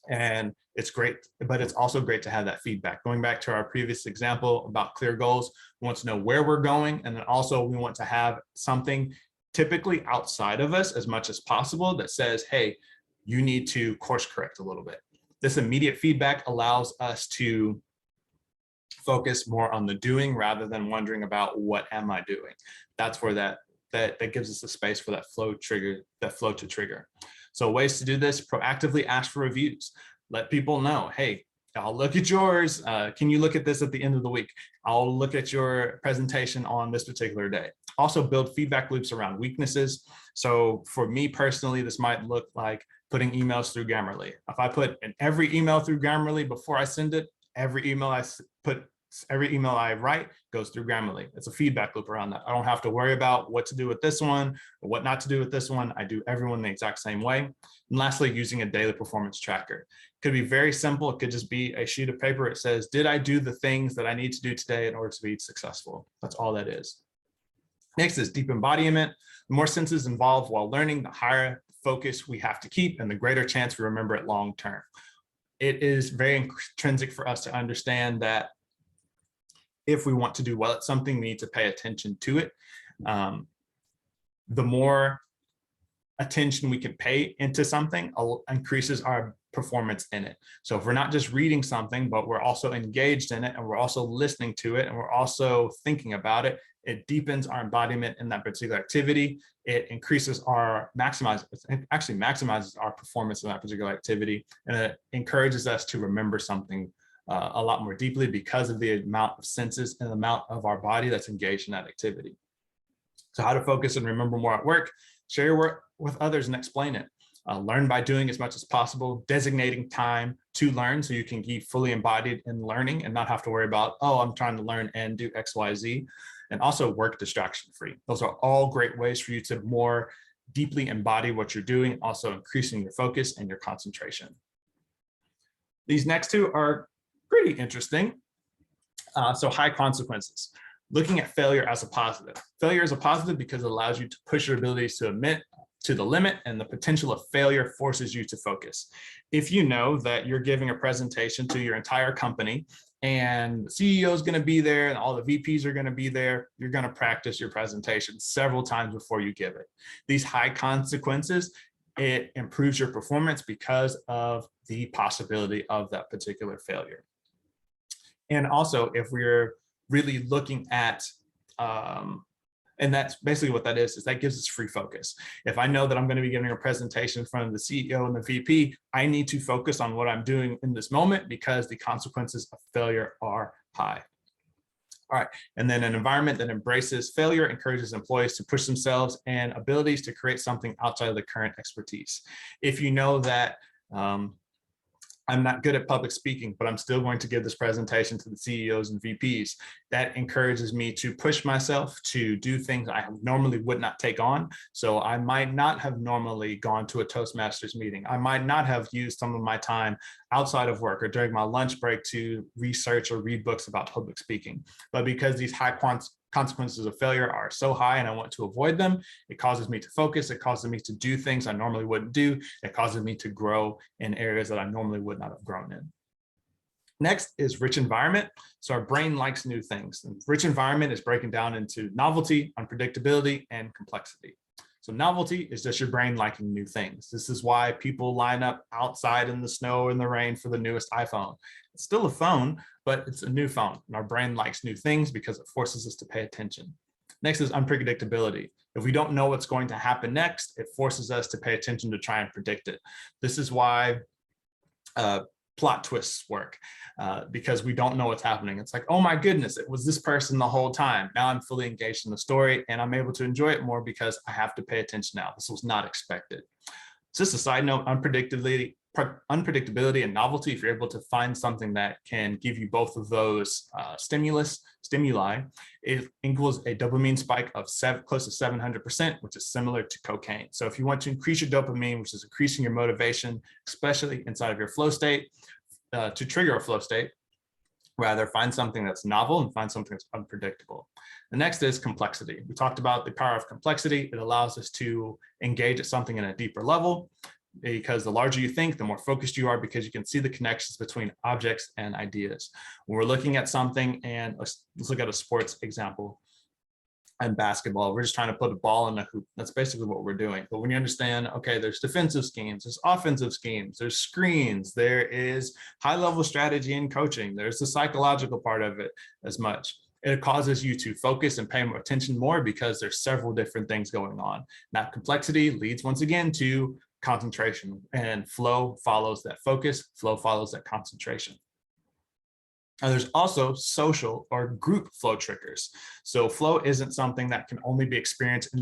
and it's great, but it's also great to have that feedback. Going back to our previous example about clear goals, we want to know where we're going, and then also we want to have something typically outside of us as much as possible that says, hey, you need to course correct a little bit. This immediate feedback allows us to focus more on the doing rather than wondering about what am I doing. That's where that gives us the space for that flow to trigger. So ways to do this: proactively ask for reviews. Let people know, hey, I'll look at yours. Can you look at this at the end of the week? I'll look at your presentation on this particular day. Also build feedback loops around weaknesses. So for me personally, this might look like putting emails through Grammarly. If I put in every email through Grammarly before I send it, every email I write goes through Grammarly. It's a feedback loop around that. I don't have to worry about what to do with this one or what not to do with this one. I do everyone the exact same way. And lastly, using a daily performance tracker. It could be very simple. It could just be a sheet of paper. It says, did I do the things that I need to do today in order to be successful? That's all that is. Next is deep embodiment. The more senses involved while learning, the higher focus we have to keep and the greater chance we remember it long term. It is very intrinsic for us to understand that if we want to do well at something, we need to pay attention to it. The more attention we can pay into something increases our performance in it. So if we're not just reading something, but we're also engaged in it and we're also listening to it and we're also thinking about it, it deepens our embodiment in that particular activity. It increases actually maximizes our performance in that particular activity, and it encourages us to remember something a lot more deeply because of the amount of senses and the amount of our body that's engaged in that activity. So how to focus and remember more at work: share your work with others and explain it. Learn by doing as much as possible, designating time to learn so you can be fully embodied in learning and not have to worry about, oh, I'm trying to learn and do X, Y, Z. And also work distraction free. Those are all great ways for you to more deeply embody what you're doing, also increasing your focus and your concentration. These next two are pretty interesting. So high consequences. looking at failure as a positive. Failure is a positive because it allows you to push your abilities to admit to the limit, and the potential of failure forces you to focus. If you know that you're giving a presentation to your entire company and the CEO is going to be there and all the VPs are going to be there, you're going to practice your presentation several times before you give it. These high consequences, it improves your performance because of the possibility of that particular failure. And also, if we're really looking at and that's basically what that is that gives us free focus. If I know that I'm going to be giving a presentation in front of the CEO and the VP, I need to focus on what I'm doing in this moment because the consequences of failure are high. All right, and then an environment that embraces failure encourages employees to push themselves and abilities to create something outside of the current expertise. If you know that I'm not good at public speaking, but I'm still going to give this presentation to the CEOs and VPs, that encourages me to push myself to do things I normally would not take on. So I might not have normally gone to a Toastmasters meeting. I might not have used some of my time outside of work or during my lunch break to research or read books about public speaking. But because these high consequences of failure are so high and I want to avoid them, it causes me to focus, it causes me to do things I normally wouldn't do, it causes me to grow in areas that I normally would not have grown in. Next is rich environment. So our brain likes new things. And rich environment is breaking down into novelty, unpredictability, and complexity. So novelty is just your brain liking new things. This is why people line up outside in the snow or in the rain for the newest iPhone. It's still a phone, but it's a new phone. And our brain likes new things because it forces us to pay attention. Next is unpredictability. If we don't know what's going to happen next, it forces us to pay attention to try and predict it. This is why plot twists work, because we don't know what's happening. It's like, oh my goodness, it was this person the whole time. Now I'm fully engaged in the story and I'm able to enjoy it more because I have to pay attention now. This was not expected. Just a side note, unpredictability and novelty, if you're able to find something that can give you both of those stimuli, it equals a dopamine spike of close to 700%, which is similar to cocaine. So if you want to increase your dopamine, which is increasing your motivation, especially inside of your flow state, to trigger a flow state, rather find something that's novel and find something that's unpredictable. The next is complexity. We talked about the power of complexity. It allows us to engage at something in a deeper level, because the larger you think, the more focused you are, because you can see the connections between objects and ideas. When we're looking at something, and let's look at a sports example and basketball, we're just trying to put a ball in a hoop. That's basically what we're doing. But when you understand, okay, there's defensive schemes, there's offensive schemes, there's screens, there is high level strategy and coaching, there's the psychological part of it as much. It causes you to focus and pay more attention more because there's several different things going on. That complexity leads once again to concentration, and flow follows that focus, flow follows that concentration. And there's also social or group flow triggers. So flow isn't something that can only be experienced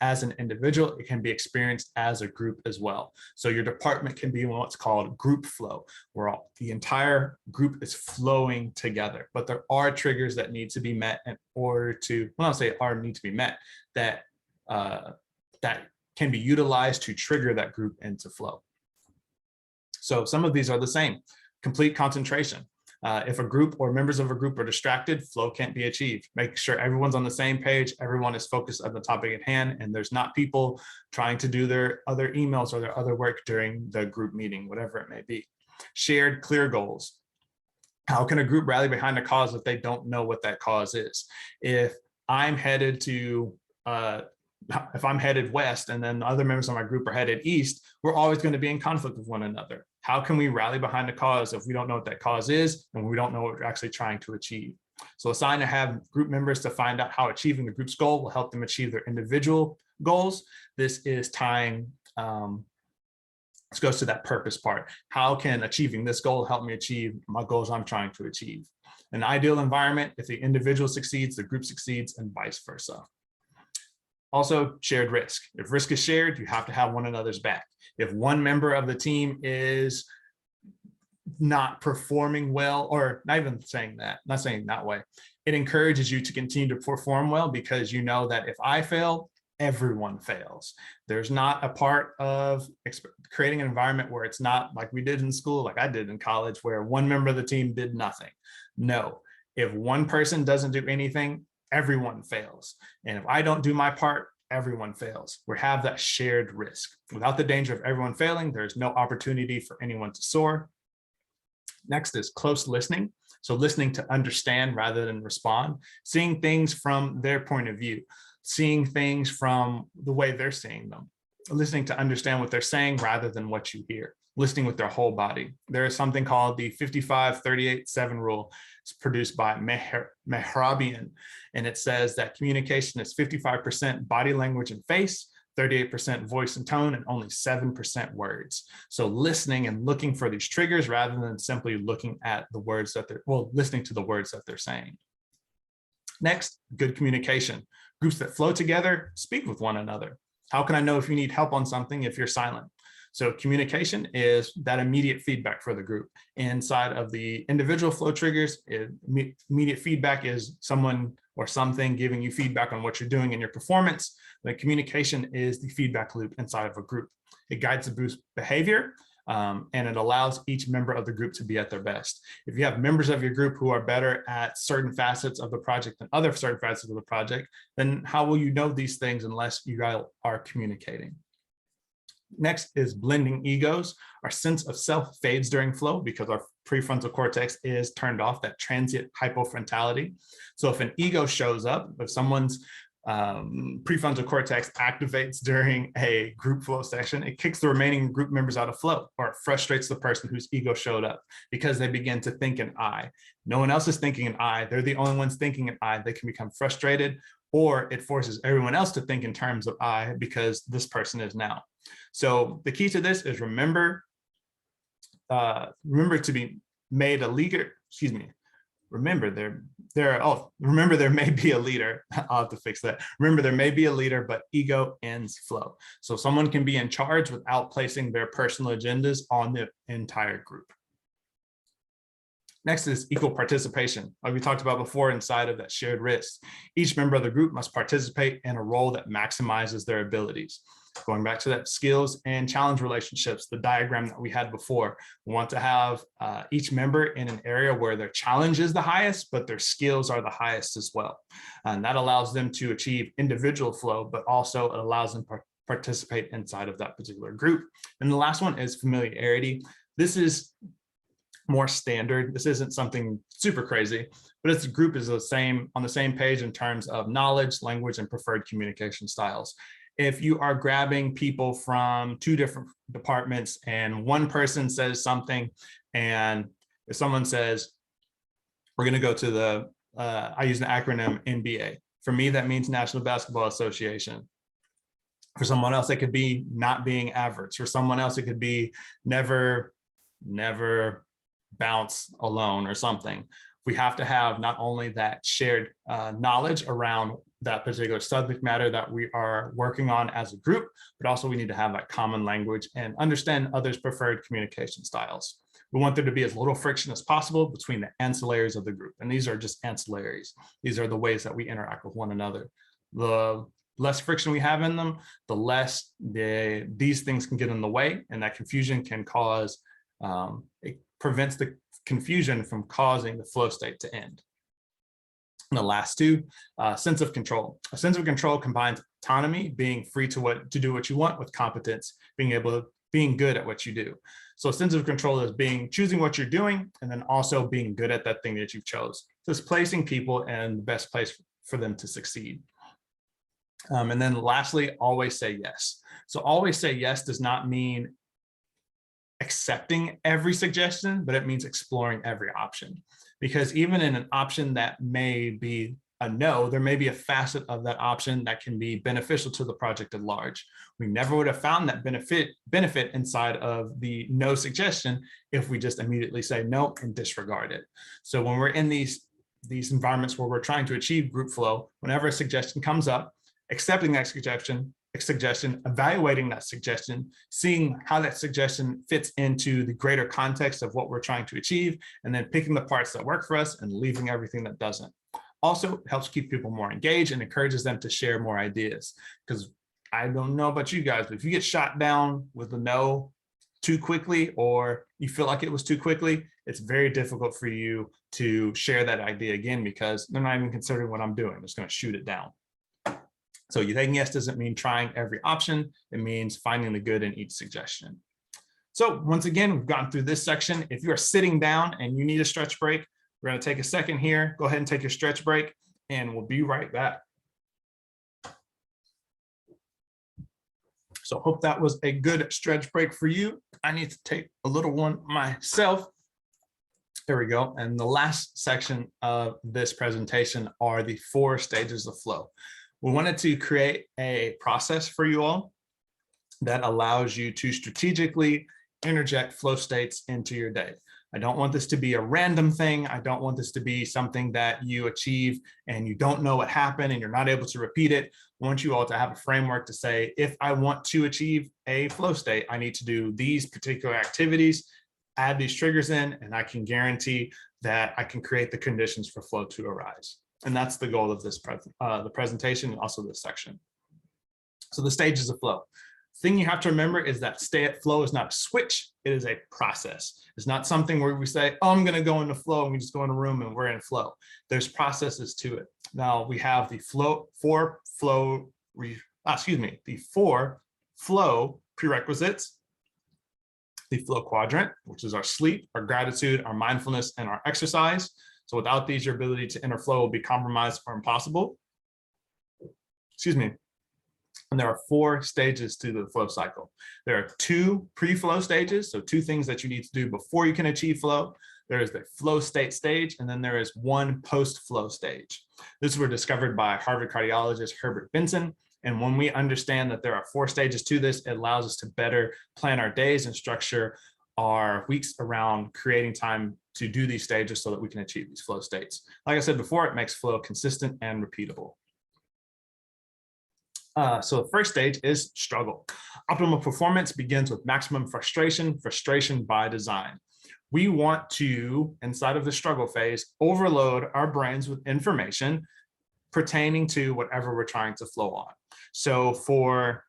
as an individual, it can be experienced as a group as well. So your department can be in what's called group flow, where the entire group is flowing together. But there are triggers that need to be met in order to, when I say are need to be met, that can be utilized to trigger that group into flow. So some of these are the same. Complete concentration. If a group or members of a group are distracted, flow can't be achieved. Make sure everyone's on the same page, everyone is focused on the topic at hand, and there's not people trying to do their other emails or their other work during the group meeting, whatever it may be. Shared, clear goals. How can a group rally behind a cause if they don't know what that cause is? If I'm headed to if I'm headed west and then the other members of my group are headed east, we're always going to be in conflict with one another. How can we rally behind a cause if we don't know what that cause is and we don't know what we're actually trying to achieve? So assign to have group members to find out how achieving the group's goal will help them achieve their individual goals. This is tying, this goes to that purpose part. How can achieving this goal help me achieve my goals I'm trying to achieve? An ideal environment, if the individual succeeds, the group succeeds, and vice versa. Also, shared risk. If risk is shared, you have to have one another's back. If one member of the team is not performing well, or not even saying that, not saying that way, it encourages you to continue to perform well because you know that if I fail, everyone fails. There's not a part of creating an environment where it's not like we did in school, like I did in college, where one member of the team did nothing. No, if one person doesn't do anything, everyone fails. And if I don't do my part, everyone fails. We have that shared risk. Without the danger of everyone failing, there's no opportunity for anyone to soar. Next is close listening. So listening to understand rather than respond, seeing things from their point of view, seeing things from the way they're seeing them, listening to understand what they're saying rather than what you hear, listening with their whole body. There is something called the 55-38-7 rule. It's produced by Mehrabian, and it says that communication is 55% body language and face, 38% voice and tone, and only 7% words. So listening and looking for these triggers rather than simply looking at the words that listening to the words that they're saying. Next, good communication. Groups that flow together speak with one another. How can I know if you need help on something if you're silent? So communication is that immediate feedback for the group. Inside of the individual flow triggers, immediate feedback is someone or something giving you feedback on what you're doing in your performance. The communication is the feedback loop inside of a group. It guides the group's behavior, and it allows each member of the group to be at their best. If you have members of your group who are better at certain facets of the project than other certain facets of the project, then how will you know these things unless you guys are communicating? Next is blending egos. Our sense of self fades during flow because our prefrontal cortex is turned off, that transient hypofrontality. So if an ego shows up, if someone's prefrontal cortex activates during a group flow session, it kicks the remaining group members out of flow, or it frustrates the person whose ego showed up because they begin to think in I. No one else is thinking in I. They're the only ones thinking in I. They can become frustrated, or it forces everyone else to think in terms of I because this person is now. So the key to this is remember to be made a leader, remember there may be a leader. I'll have to fix that. Remember, there may be a leader, but ego ends flow. So someone can be in charge without placing their personal agendas on the entire group. Next is equal participation, like we talked about before inside of that shared risk. Each member of the group must participate in a role that maximizes their abilities. Going back to that skills and challenge relationships, the diagram that we had before, we want to have each member in an area where their challenge is the highest, but their skills are the highest as well. And that allows them to achieve individual flow, but also it allows them to participate inside of that particular group. And the last one is familiarity. This is more standard. This isn't something super crazy, but its group is on the same page in terms of knowledge, language, and preferred communication styles. If you are grabbing people from two different departments and one person says something, and if someone says, we're going to go to the, I use the acronym NBA. For me, that means National Basketball Association. For someone else, it could be not being average. For someone else, it could be never bounce alone or something. We have to have not only that shared knowledge around that particular subject matter that we are working on as a group, but also we need to have that common language and understand others' preferred communication styles. We want there to be as little friction as possible between the ancillaries of the group. And these are just ancillaries. These are the ways that we interact with one another. The less friction we have in them, the less these things can get in the way, and that confusion can cause, it prevents the confusion from causing the flow state to end. And the last two, sense of control. A sense of control combines autonomy, being free to do what you want, with competence, being good at what you do. So a sense of control is choosing what you're doing, and then also being good at that thing that you've chose. So it's placing people in the best place for them to succeed. And then lastly, always say yes. So always say yes does not mean accepting every suggestion, but it means exploring every option. Because even in an option that may be a no, there may be a facet of that option that can be beneficial to the project at large. We never would have found that benefit inside of the no suggestion if we just immediately say no and disregard it. So when we're in these environments where we're trying to achieve group flow, whenever a suggestion comes up, accepting that suggestion, evaluating that suggestion, seeing how that suggestion fits into the greater context of what we're trying to achieve, and then picking the parts that work for us and leaving everything that doesn't. Also helps keep people more engaged and encourages them to share more ideas. Because I don't know about you guys, but if you get shot down with a no too quickly or you feel like it was too quickly, it's very difficult for you to share that idea again because they're not even considering what I'm doing. I'm just going to shoot it down. So you taking yes doesn't mean trying every option. It means finding the good in each suggestion. So once again, we've gotten through this section. If you are sitting down and you need a stretch break, we're going to take a second here. Go ahead and take your stretch break and we'll be right back. So hope that was a good stretch break for you. I need to take a little one myself. There we go. And the last section of this presentation are the 4 stages of flow. We wanted to create a process for you all that allows you to strategically interject flow states into your day. I don't want this to be a random thing. I don't want this to be something that you achieve and you don't know what happened and you're not able to repeat it. I want you all to have a framework to say, if I want to achieve a flow state, I need to do these particular activities, add these triggers in, and I can guarantee that I can create the conditions for flow to arise. And that's the goal of this the presentation and also this section. So the stages of flow. Thing you have to remember is that flow is not a switch, it is a process. It's not something where we say, oh, I'm going to go into flow and we just go in a room and we're in flow. There's processes to it. Now we have the four flow prerequisites, the flow quadrant, which is our sleep, our gratitude, our mindfulness, and our exercise. So without these, your ability to enter flow will be compromised or impossible. Excuse me. And there are 4 stages to the flow cycle. There are 2 pre-flow stages, so 2 things that you need to do before you can achieve flow. There is the flow state stage, and then there is 1 post-flow stage. This was discovered by Harvard cardiologist Herbert Benson. And when we understand that there are 4 stages to this, it allows us to better plan our days and structure our weeks around creating time to do these stages so that we can achieve these flow states. Like I said before, it makes flow consistent and repeatable. So the first stage is struggle. Optimal performance begins with maximum frustration, frustration by design. We want to, inside of the struggle phase, overload our brains with information pertaining to whatever we're trying to flow on. So for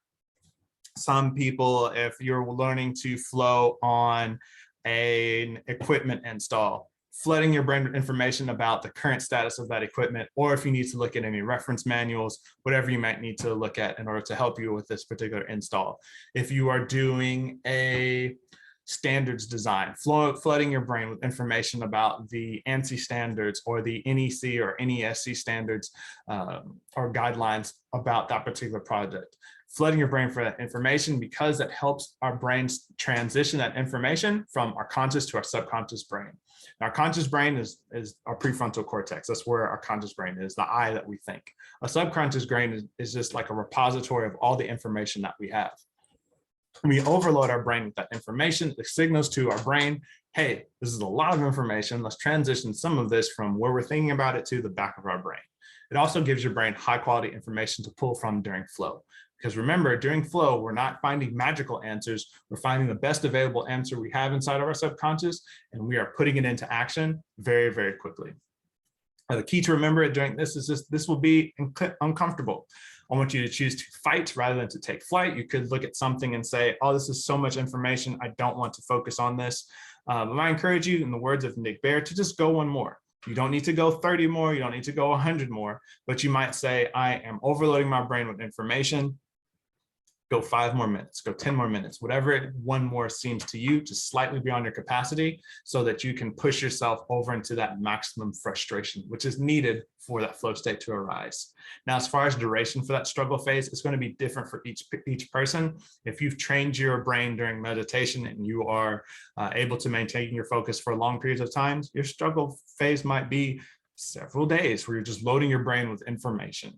some people, if you're learning to flow on an equipment install, flooding your brain with information about the current status of that equipment, or if you need to look at any reference manuals, whatever you might need to look at in order to help you with this particular install. If you are doing a standards design, flooding your brain with information about the ANSI standards or the NEC or NESC standards or guidelines about that particular project. Flooding your brain for that information because that helps our brains transition that information from our conscious to our subconscious brain. Our conscious brain is our prefrontal cortex. That's where our conscious brain is, the I that we think. A subconscious brain is just like a repository of all the information that we have. We overload our brain with that information. It signals to our brain, hey, this is a lot of information. Let's transition some of this from where we're thinking about it to the back of our brain. It also gives your brain high quality information to pull from during flow. Because remember, during flow, we're not finding magical answers. We're finding the best available answer we have inside of our subconscious, and we are putting it into action very, very quickly. The key to remember during this is this will be uncomfortable. I want you to choose to fight rather than to take flight. You could look at something and say, oh, this is so much information. I don't want to focus on this. But I encourage you, in the words of Nick Bare, to just go one more. You don't need to go 30 more. You don't need to go 100 more. But you might say, I am overloading my brain with information. Go 5 more minutes, go 10 more minutes, whatever one more seems to you, just slightly beyond your capacity so that you can push yourself over into that maximum frustration, which is needed for that flow state to arise. Now, as far as duration for that struggle phase, it's going to be different for each person. If you've trained your brain during meditation and you are able to maintain your focus for long periods of time, your struggle phase might be several days where you're just loading your brain with information.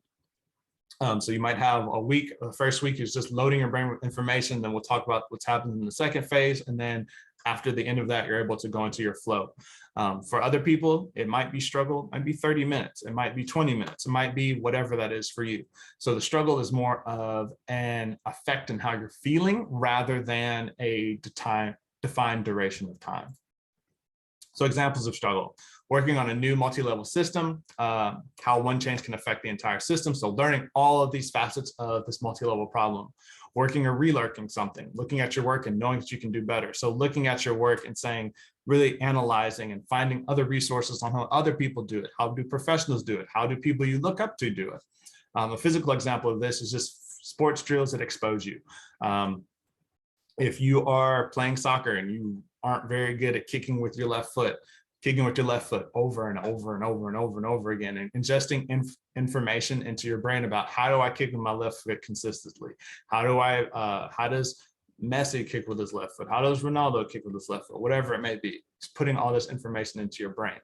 So you might have a week, the first week is just loading your brain with information. Then we'll talk about what's happening in the second phase. And then after the end of that, you're able to go into your flow. For other people, it might be struggle, it might be 30 minutes. It might be 20 minutes. It might be whatever that is for you. So the struggle is more of an effect in how you're feeling rather than a defined duration of time. So examples of struggle. Working on a new multi-level system, how one change can affect the entire system. So learning all of these facets of this multi-level problem. Working or reworking something, looking at your work and knowing that you can do better. So looking at your work and saying, really analyzing and finding other resources on how other people do it. How do professionals do it? How do people you look up to do it? A physical example of this is just sports drills that expose you. If you are playing soccer and you aren't very good at kicking with your left foot over and over and over and over and over again, and ingesting information into your brain about how do I kick with my left foot consistently? How does Messi kick with his left foot? How does Ronaldo kick with his left foot? Whatever it may be, just putting all this information into your brain.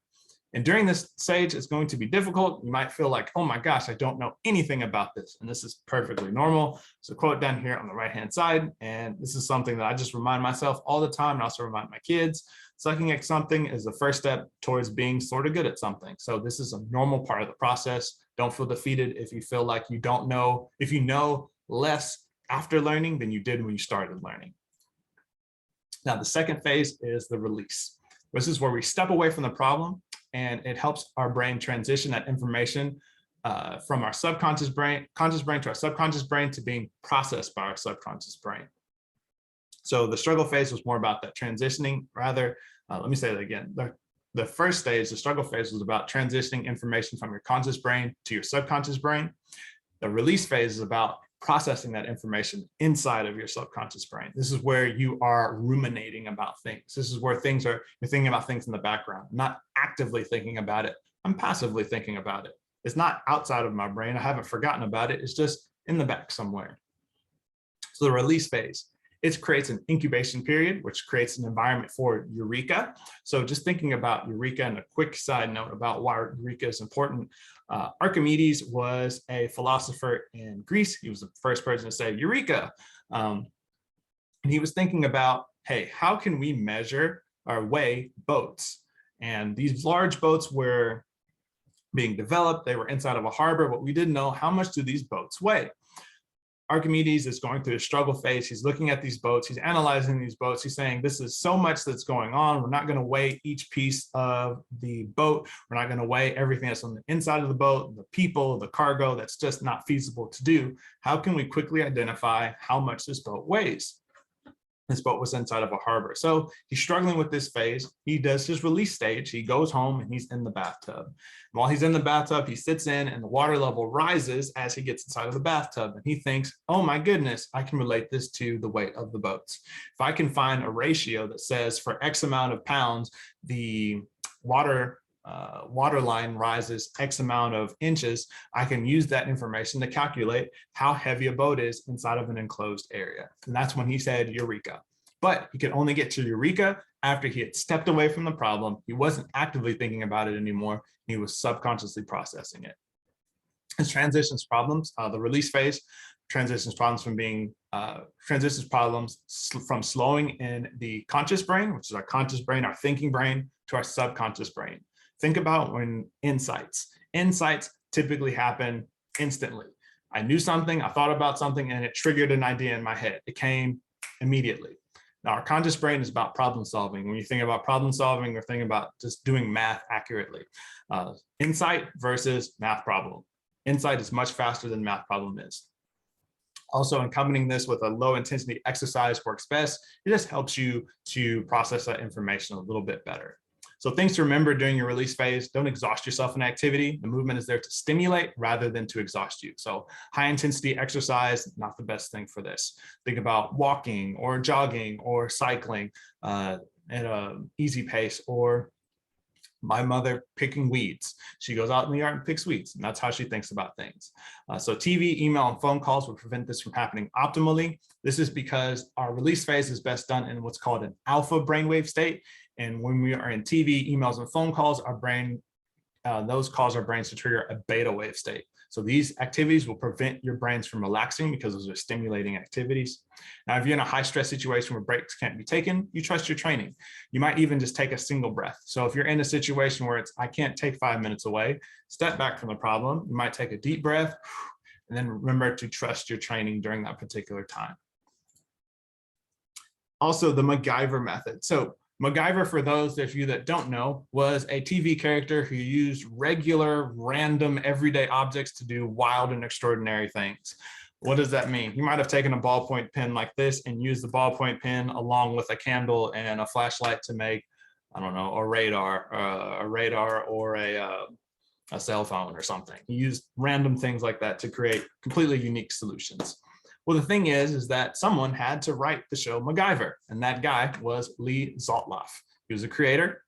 And during this stage, it's going to be difficult. You might feel like, oh my gosh, I don't know anything about this. And this is perfectly normal. So a quote down here on the right-hand side. And this is something that I just remind myself all the time and also remind my kids. Sucking at something is the first step towards being sort of good at something. So this is a normal part of the process. Don't feel defeated if you feel like you don't know, if you know less after learning than you did when you started learning. Now, the second phase is the release. This is where we step away from the problem, and it helps our brain transition that information from our conscious brain to our subconscious brain to being processed by our subconscious brain. So the struggle phase was more about that transitioning. Rather, let me say that again. The first stage, the struggle phase, was about transitioning information from your conscious brain to your subconscious brain. The release phase is about processing that information inside of your subconscious brain. This is where you are ruminating about things. This is where you're thinking about things in the background, not actively thinking about it. I'm passively thinking about it. It's not outside of my brain. I haven't forgotten about it. It's just in the back somewhere. So the release phase, it creates an incubation period, which creates an environment for eureka. So just thinking about eureka, and a quick side note about why eureka is important. Archimedes was a philosopher in Greece. He was the first person to say eureka. And he was thinking about, hey, how can we measure or weigh boats? And these large boats were being developed. They were inside of a harbor, but we didn't know how much do these boats weigh. Archimedes is going through a struggle phase. He's looking at these boats. He's analyzing these boats. He's saying, this is so much that's going on. We're not going to weigh each piece of the boat. We're not going to weigh everything that's on the inside of the boat, the people, the cargo. That's just not feasible to do. How can we quickly identify how much this boat weighs? This boat was inside of a harbor. So he's struggling with this phase. He does his release stage. He goes home and he's in the bathtub. And while he's in the bathtub, he sits in and the water level rises as he gets inside of the bathtub. And he thinks, oh my goodness, I can relate this to the weight of the boats. If I can find a ratio that says for X amount of pounds, the water line rises X amount of inches, I can use that information to calculate how heavy a boat is inside of an enclosed area. And that's when he said eureka. But he could only get to eureka after he had stepped away from the problem. He wasn't actively thinking about it anymore. He was subconsciously processing it. His transitions problems, the release phase, transitions problems from slowing in the conscious brain, which is our conscious brain, our thinking brain, to our subconscious brain. Think about when insights typically happen instantly. I knew something, I thought about something, and it triggered an idea in my head. It came immediately. Now, our conscious brain is about problem solving. When you think about problem solving, we're thinking about just doing math accurately. Insight versus math problem. Insight is much faster than math problem is. Also, accompanying this with a low intensity exercise works best. It just helps you to process that information a little bit better. So things to remember during your release phase: don't exhaust yourself in activity. The movement is there to stimulate rather than to exhaust you. So high intensity exercise, not the best thing for this. Think about walking or jogging or cycling at an easy pace, or my mother picking weeds. She goes out in the yard and picks weeds, and that's how she thinks about things. So TV, email, and phone calls will prevent this from happening optimally. This is because our release phase is best done in what's called an alpha brainwave state. And when we are in TV, emails, and phone calls, those cause our brains to trigger a beta wave state. So these activities will prevent your brains from relaxing because those are stimulating activities. Now, if you're in a high stress situation where breaks can't be taken, you trust your training. You might even just take a single breath. So if you're in a situation where I can't take 5 minutes away, step back from the problem. You might take a deep breath and then remember to trust your training during that particular time. Also, the MacGyver method. So MacGyver, for those of you that don't know, was a TV character who used regular, random, everyday objects to do wild and extraordinary things. What does that mean? You might have taken a ballpoint pen like this and used the ballpoint pen along with a candle and a flashlight to make, I don't know, a radar or a cell phone or something. He used random things like that to create completely unique solutions. Well, the thing is that someone had to write the show MacGyver, and that guy was Lee Zoltloff. He was a creator.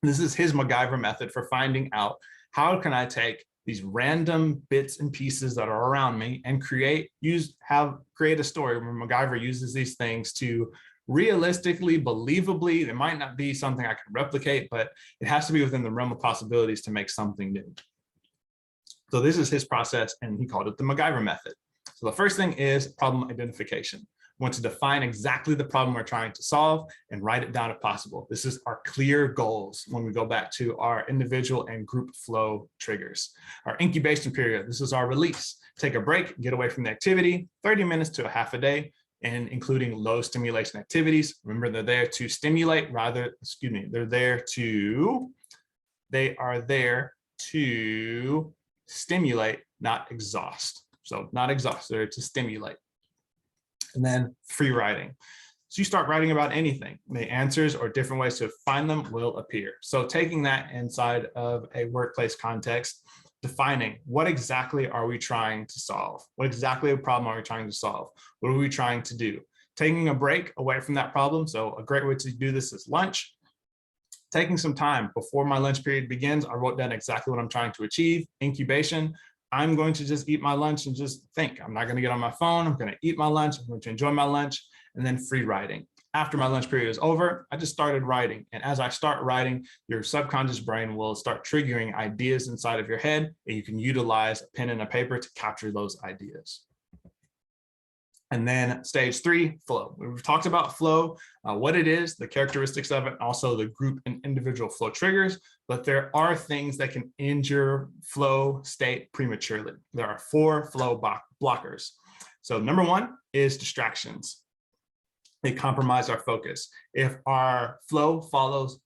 This is his MacGyver method for finding out how can I take these random bits and pieces that are around me and create a story where MacGyver uses these things to realistically, believably, it might not be something I can replicate, but it has to be within the realm of possibilities to make something new. So this is his process, and he called it the MacGyver method. So the first thing is problem identification. We want to define exactly the problem we're trying to solve and write it down if possible. This is our clear goals when we go back to our individual and group flow triggers. Our incubation period, this is our release. Take a break, get away from the activity, 30 minutes to a half a day, and including low stimulation activities. Remember, they're there to stimulate they are there to stimulate, not exhaust. So not exhaust, they're to stimulate. And then free writing. So you start writing about anything. The answers or different ways to find them will appear. So taking that inside of a workplace context, defining what exactly are we trying to solve? What exactly a problem are we trying to solve? What are we trying to do? Taking a break away from that problem. So a great way to do this is lunch. Taking some time before my lunch period begins, I wrote down exactly what I'm trying to achieve. Incubation, I'm going to just eat my lunch and just think. I'm not going to get on my phone. I'm going to eat my lunch. I'm going to enjoy my lunch. And then free writing. After my lunch period is over, I just started writing. And as I start writing, your subconscious brain will start triggering ideas inside of your head, and you can utilize a pen and a paper to capture those ideas. And then stage 3, flow. We've talked about flow, what it is, the characteristics of it, also the group and individual flow triggers, but there are things that can end your flow state prematurely. There are 4 flow blockers. So number 1 is distractions. They compromise our focus. If flow follows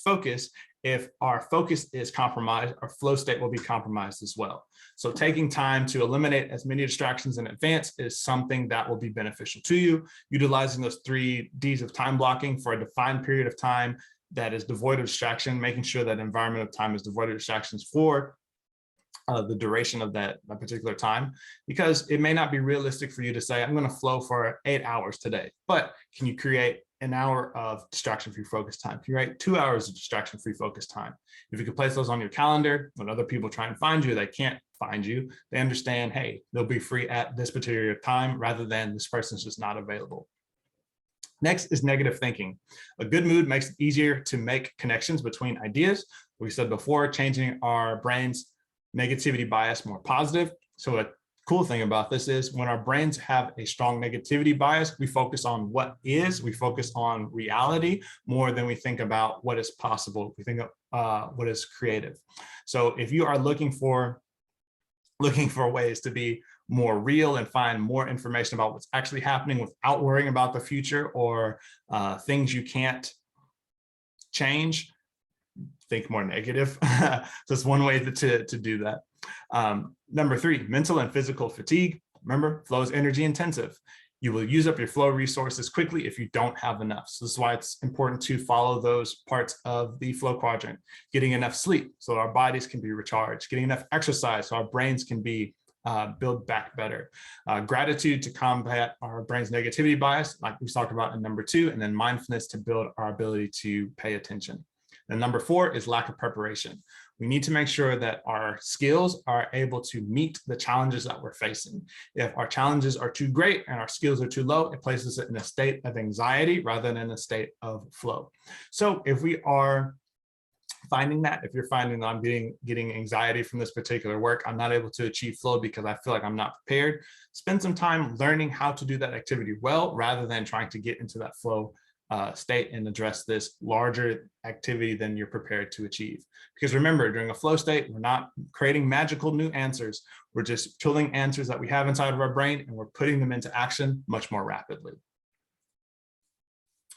focus, if our focus is compromised, our flow state will be compromised as well. So taking time to eliminate as many distractions in advance is something that will be beneficial to you. Utilizing those 3 Ds of time blocking for a defined period of time that is devoid of distraction, making sure that environment of time is devoid of distractions for the duration of that particular time, because it may not be realistic for you to say, I'm going to flow for 8 hours today, but can you create an hour of distraction-free focus time? Can you write 2 hours of distraction-free focus time? If you could place those on your calendar, when other people try and find you, they can't find you. They understand, hey, they'll be free at this particular time rather than this person's just not available. Next is negative thinking. A good mood makes it easier to make connections between ideas. We said before, changing our brain's negativity bias more positive. So a cool thing about this is when our brains have a strong negativity bias, we focus on what is, we focus on reality more than we think about what is possible. We think of what is creative. So if you are looking for ways to be more real and find more information about what's actually happening without worrying about the future or things you can't change, think more negative. So that's one way to do that. Number 3, mental and physical fatigue. Remember, flow is energy intensive. You will use up your flow resources quickly if you don't have enough. So this is why it's important to follow those parts of the flow quadrant. Getting enough sleep so that our bodies can be recharged. Getting enough exercise so our brains can be build back better. Gratitude to combat our brain's negativity bias, like we talked about in number 2, and then mindfulness to build our ability to pay attention. And number 4 is lack of preparation. We need to make sure that our skills are able to meet the challenges that we're facing. If our challenges are too great and our skills are too low, it places it in a state of anxiety rather than in a state of flow. So if we are finding that, if you're finding that I'm getting anxiety from this particular work, I'm not able to achieve flow because I feel like I'm not prepared, spend some time learning how to do that activity well, rather than trying to get into that flow state and address this larger activity than you're prepared to achieve. Because remember, during a flow state, we're not creating magical new answers. We're just pulling answers that we have inside of our brain and we're putting them into action much more rapidly.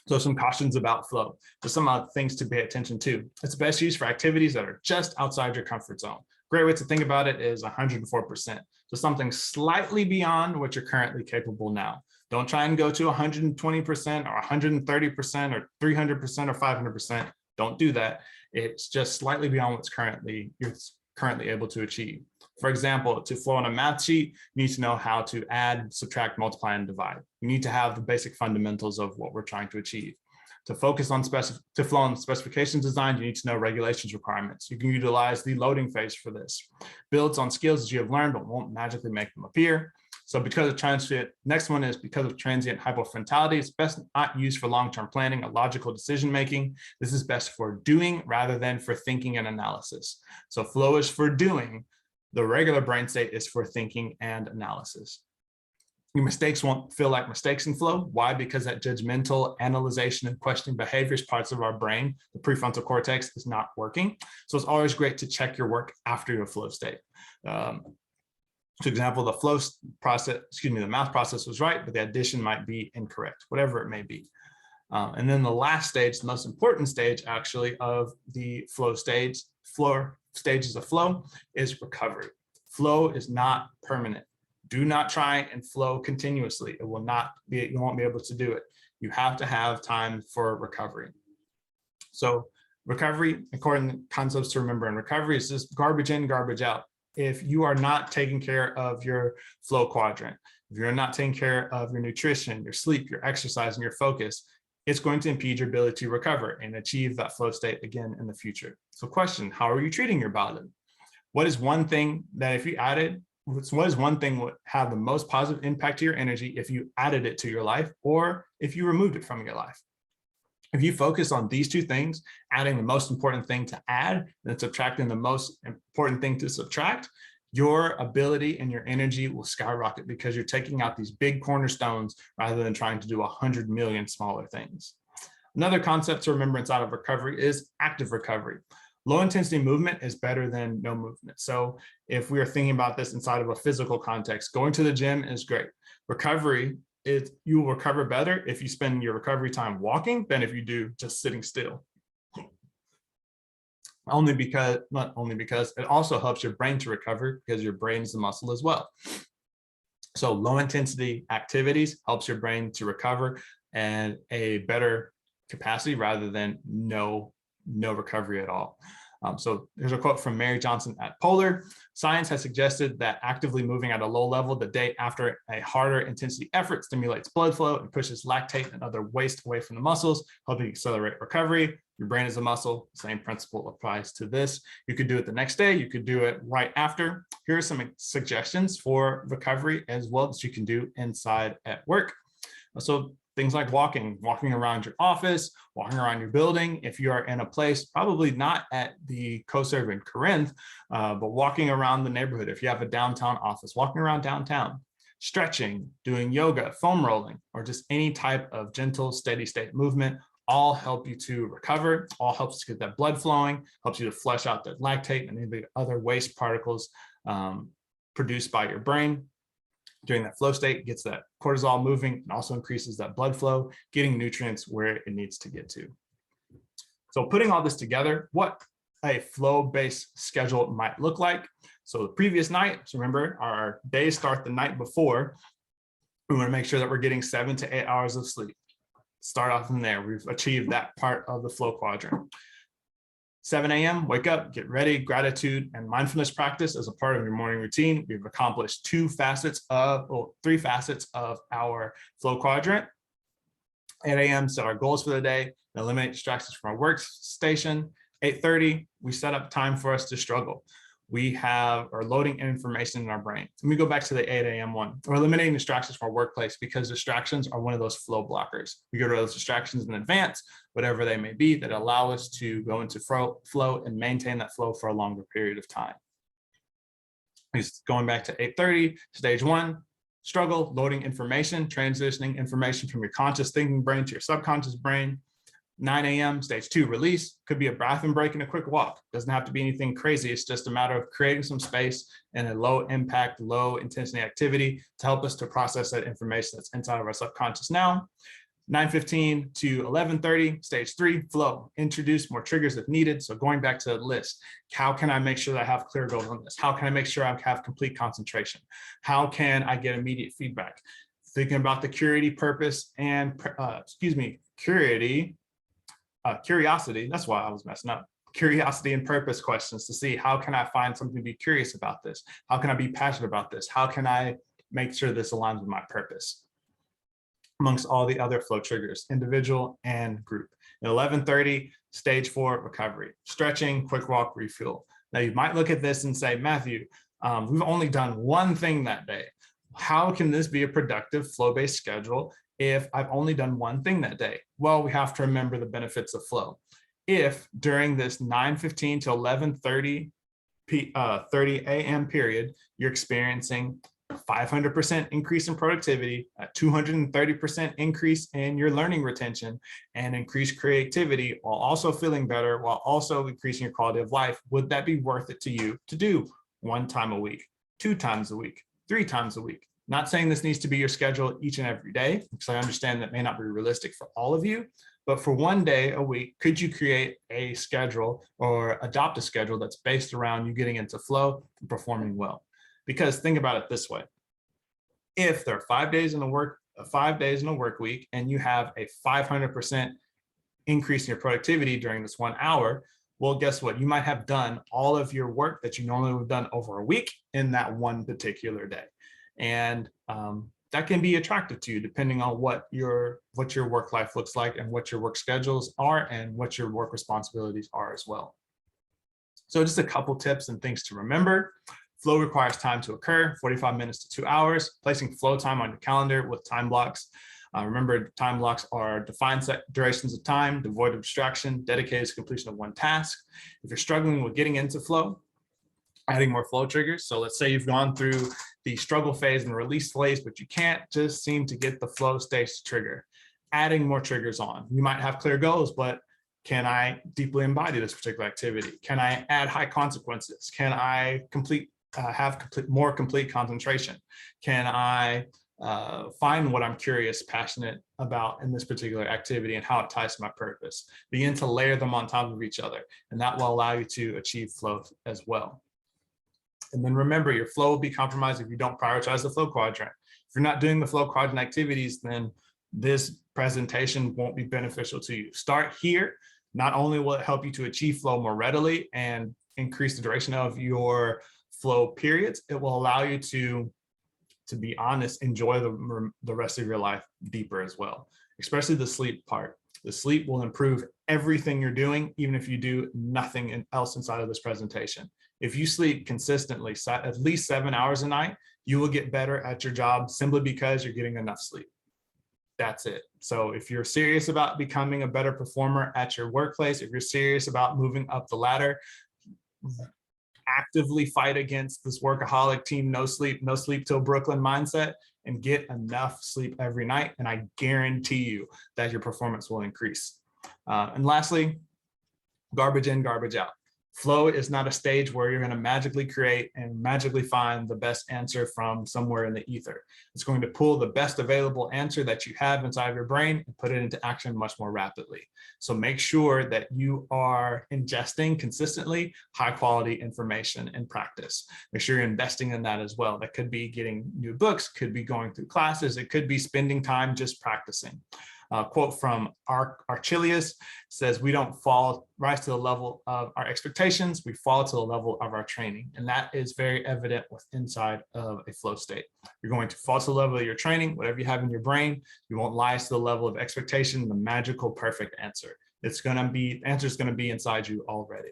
So some cautions about flow. So some things to pay attention to. It's best used for activities that are just outside your comfort zone. Great way to think about it is 104%. So something slightly beyond what you're currently capable now. Don't try and go to 120% or 130% or 300% or 500%. Don't do that. It's just slightly beyond what's you're currently able to achieve. For example, to flow on a math sheet, you need to know how to add, subtract, multiply, and divide. You need to have the basic fundamentals of what we're trying to achieve. To focus on to flow on specifications design, you need to know regulations requirements. You can utilize the loading phase for this. Builds on skills that you have learned, but won't magically make them appear. So because of transient, next one is because of transient hypofrontality, it's best not used for long-term planning or logical decision-making. This is best for doing rather than for thinking and analysis. So flow is for doing. The regular brain state is for thinking and analysis. Your mistakes won't feel like mistakes in flow. Why? Because that judgmental, analyzation, and questioning behaviors parts of our brain, the prefrontal cortex, is not working. So it's always great to check your work after your flow state. For example, the flow process, the math process was right, but the addition might be incorrect, whatever it may be. And then the last stage, the most important stage actually of the flow stage, stages of flow, is recovery. Flow is not permanent. Do not try and flow continuously. It will not be, you won't be able to do it. You have to have time for recovery. So recovery, according to concepts to remember in recovery, is just garbage in, garbage out. If you are not taking care of your flow quadrant, if you're not taking care of your nutrition, your sleep, your exercise, and your focus, it's going to impede your ability to recover and achieve that flow state again in the future. So question, how are you treating your body? What is one thing that if you added, what is one thing would have the most positive impact to your energy if you added it to your life or if you removed it from your life? If you focus on these two things, adding the most important thing to add and subtracting the most important thing to subtract, your ability and your energy will skyrocket because you're taking out these big cornerstones rather than trying to do 100 million smaller things. Another concept to remember inside of recovery is active recovery. Low intensity movement is better than no movement. So if we are thinking about this inside of a physical context, going to the gym is great. Recovery is, you will recover better if you spend your recovery time walking than if you do just sitting still. Not only because it also helps your brain to recover because your brain is the muscle as well. So low intensity activities helps your brain to recover and a better capacity rather than no recovery at all. So there's a quote from Mary Johnson at Polar. Science has suggested that actively moving at a low level the day after a harder intensity effort stimulates blood flow and pushes lactate and other waste away from the muscles, helping accelerate recovery. Your brain is a muscle. Same principle applies to this. You could do it the next day. You could do it right after. Here are some suggestions for recovery as well that you can do inside at work. So things like walking around your office, walking around your building. If you are in a place, probably not at the CoServe in Corinth, but walking around the neighborhood. If you have a downtown office, walking around downtown, stretching, doing yoga, foam rolling, or just any type of gentle, steady state movement, all help you to recover, all helps to get that blood flowing, helps you to flush out that lactate and any of the other waste particles produced by your brain. During that flow state, gets that cortisol moving and also increases that blood flow, getting nutrients where it needs to get to. So putting all this together, what a flow-based schedule might look like. So the previous night, so remember our days start the night before. We want to make sure that we're getting 7 to 8 hours of sleep. Start off from there. We've achieved that part of the flow quadrant. 7 a.m., wake up, get ready, gratitude and mindfulness practice as a part of your morning routine. We've accomplished 3 facets of our flow quadrant. 8 a.m., set our goals for the day, eliminate distractions from our workstation. 8:30, we set up time for us to struggle. We are loading information in our brain. Let me go back to the 8 a.m. one. We're eliminating distractions from our workplace because distractions are one of those flow blockers. We go to those distractions in advance, whatever they may be, that allow us to go into flow and maintain that flow for a longer period of time. Going back to 8:30, stage 1, struggle, loading information, transitioning information from your conscious thinking brain to your subconscious brain. 9 a.m., stage 2, release. Could be a bathroom break and a quick walk. Doesn't have to be anything crazy. It's just a matter of creating some space and a low impact, low intensity activity to help us to process that information that's inside of our subconscious now. 9:15 to 11:30, stage 3, flow. Introduce more triggers if needed. So going back to the list, how can I make sure that I have clear goals on this? How can I make sure I have complete concentration? How can I get immediate feedback? Thinking about the curiosity, purpose, and curiosity. That's why I was messing up. Curiosity and purpose questions to see how can I find something to be curious about this? How can I be passionate about this? How can I make sure this aligns with my purpose? Amongst all the other flow triggers, individual and group. At 11:30, stage 4, recovery. Stretching, quick walk, refuel. Now you might look at this and say, Matthew, we've only done one thing that day. How can this be a productive flow-based schedule if I've only done one thing that day? Well, we have to remember the benefits of flow. If during this 9:15 to 11:30 30 a.m. period, you're experiencing 500% increase in productivity, a 230% increase in your learning retention, and increased creativity while also feeling better, while also increasing your quality of life, would that be worth it to you to do 1 time a week, 2 times a week, 3 times a week? Not saying this needs to be your schedule each and every day, because I understand that may not be realistic for all of you, but for 1 day a week, could you create a schedule or adopt a schedule that's based around you getting into flow and performing well? Because think about it this way. If there are 5 days in a work week and you have a 500% increase in your productivity during this 1 hour, well, guess what? You might have done all of your work that you normally would have done over a week in that one particular day. And that can be attractive to you depending on what your work life looks like and what your work schedules are and what your work responsibilities are as well. So just a couple tips and things to remember. Flow requires time to occur, 45 minutes to 2 hours. Placing flow time on your calendar with time blocks. Remember, time blocks are defined set durations of time, devoid of distraction, dedicated to completion of one task. If you're struggling with getting into flow, adding more flow triggers. So let's say you've gone through the struggle phase and the release phase, but you can't just seem to get the flow stage to trigger. Adding more triggers on. You might have clear goals, but can I deeply embody this particular activity? Can I add high consequences? Can I have more complete concentration? Can I find what I'm curious, passionate about in this particular activity and how it ties to my purpose? Begin to layer them on top of each other, and that will allow you to achieve flow as well. And then remember, your flow will be compromised if you don't prioritize the flow quadrant. If you're not doing the flow quadrant activities, then this presentation won't be beneficial to you. Start here. Not only will it help you to achieve flow more readily and increase the duration of your flow periods, it will allow you to be honest, enjoy the rest of your life deeper as well, especially the sleep part. The sleep will improve everything you're doing, even if you do nothing else inside of this presentation. If you sleep consistently, at least 7 hours a night, you will get better at your job simply because you're getting enough sleep. That's it. So if you're serious about becoming a better performer at your workplace, if you're serious about moving up the ladder, actively fight against this workaholic team, no sleep till Brooklyn mindset, and get enough sleep every night. And I guarantee you that your performance will increase. And lastly, garbage in, garbage out. Flow is not a stage where you're going to magically create and magically find the best answer from somewhere in the ether. It's going to pull the best available answer that you have inside of your brain and put it into action much more rapidly. So make sure that you are ingesting consistently high quality information and practice. Make sure you're investing in that as well. That could be getting new books, could be going through classes, it could be spending time just practicing. Quote from Archelius says, we don't rise to the level of our expectations, we fall to the level of our training. And that is very evident inside of a flow state. You're going to fall to the level of your training, whatever you have in your brain, you won't rise to the level of expectation, the magical perfect answer. The answer is going to be inside you already.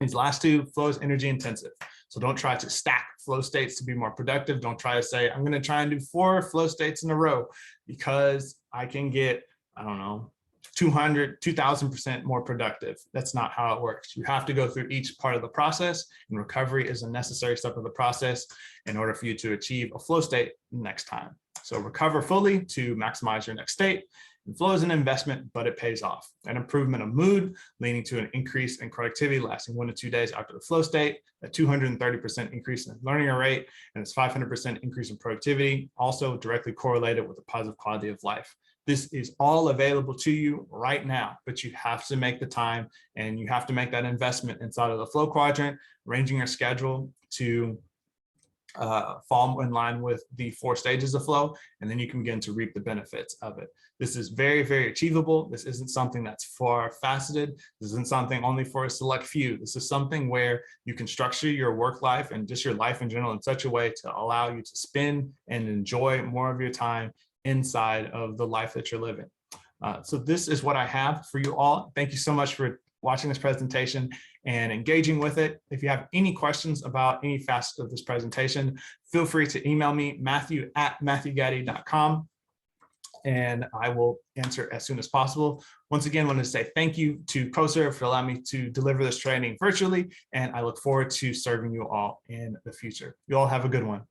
These last two, flow is energy intensive. So don't try to stack flow states to be more productive. Don't try to say, I'm going to try and do 4 flow states in a row because I can get, 2,000% more productive. That's not how it works. You have to go through each part of the process, and recovery is a necessary step of the process in order for you to achieve a flow state next time. So recover fully to maximize your next state. And flow is an investment, but it pays off. An improvement of mood, leading to an increase in productivity lasting 1 to 2 days after the flow state, a 230% increase in learning rate, and its 500% increase in productivity, also directly correlated with a positive quality of life. This is all available to you right now, but you have to make the time and you have to make that investment inside of the flow quadrant, arranging your schedule to fall in line with the 4 stages of flow, and then you can begin to reap the benefits of it. This is very, very achievable. This isn't something that's far faceted. This isn't something only for a select few. This is something where you can structure your work life and just your life in general in such a way to allow you to spend and enjoy more of your time inside of the life that you're living. So this is what I have for you all. Thank you so much for watching this presentation and engaging with it. If you have any questions about any facet of this presentation, feel free to email me, matthew@matthewgaddy.com, and I will answer as soon as possible. Once again, I want to say thank you to ProServe for allowing me to deliver this training virtually, and I look forward to serving you all in the future. You all have a good one.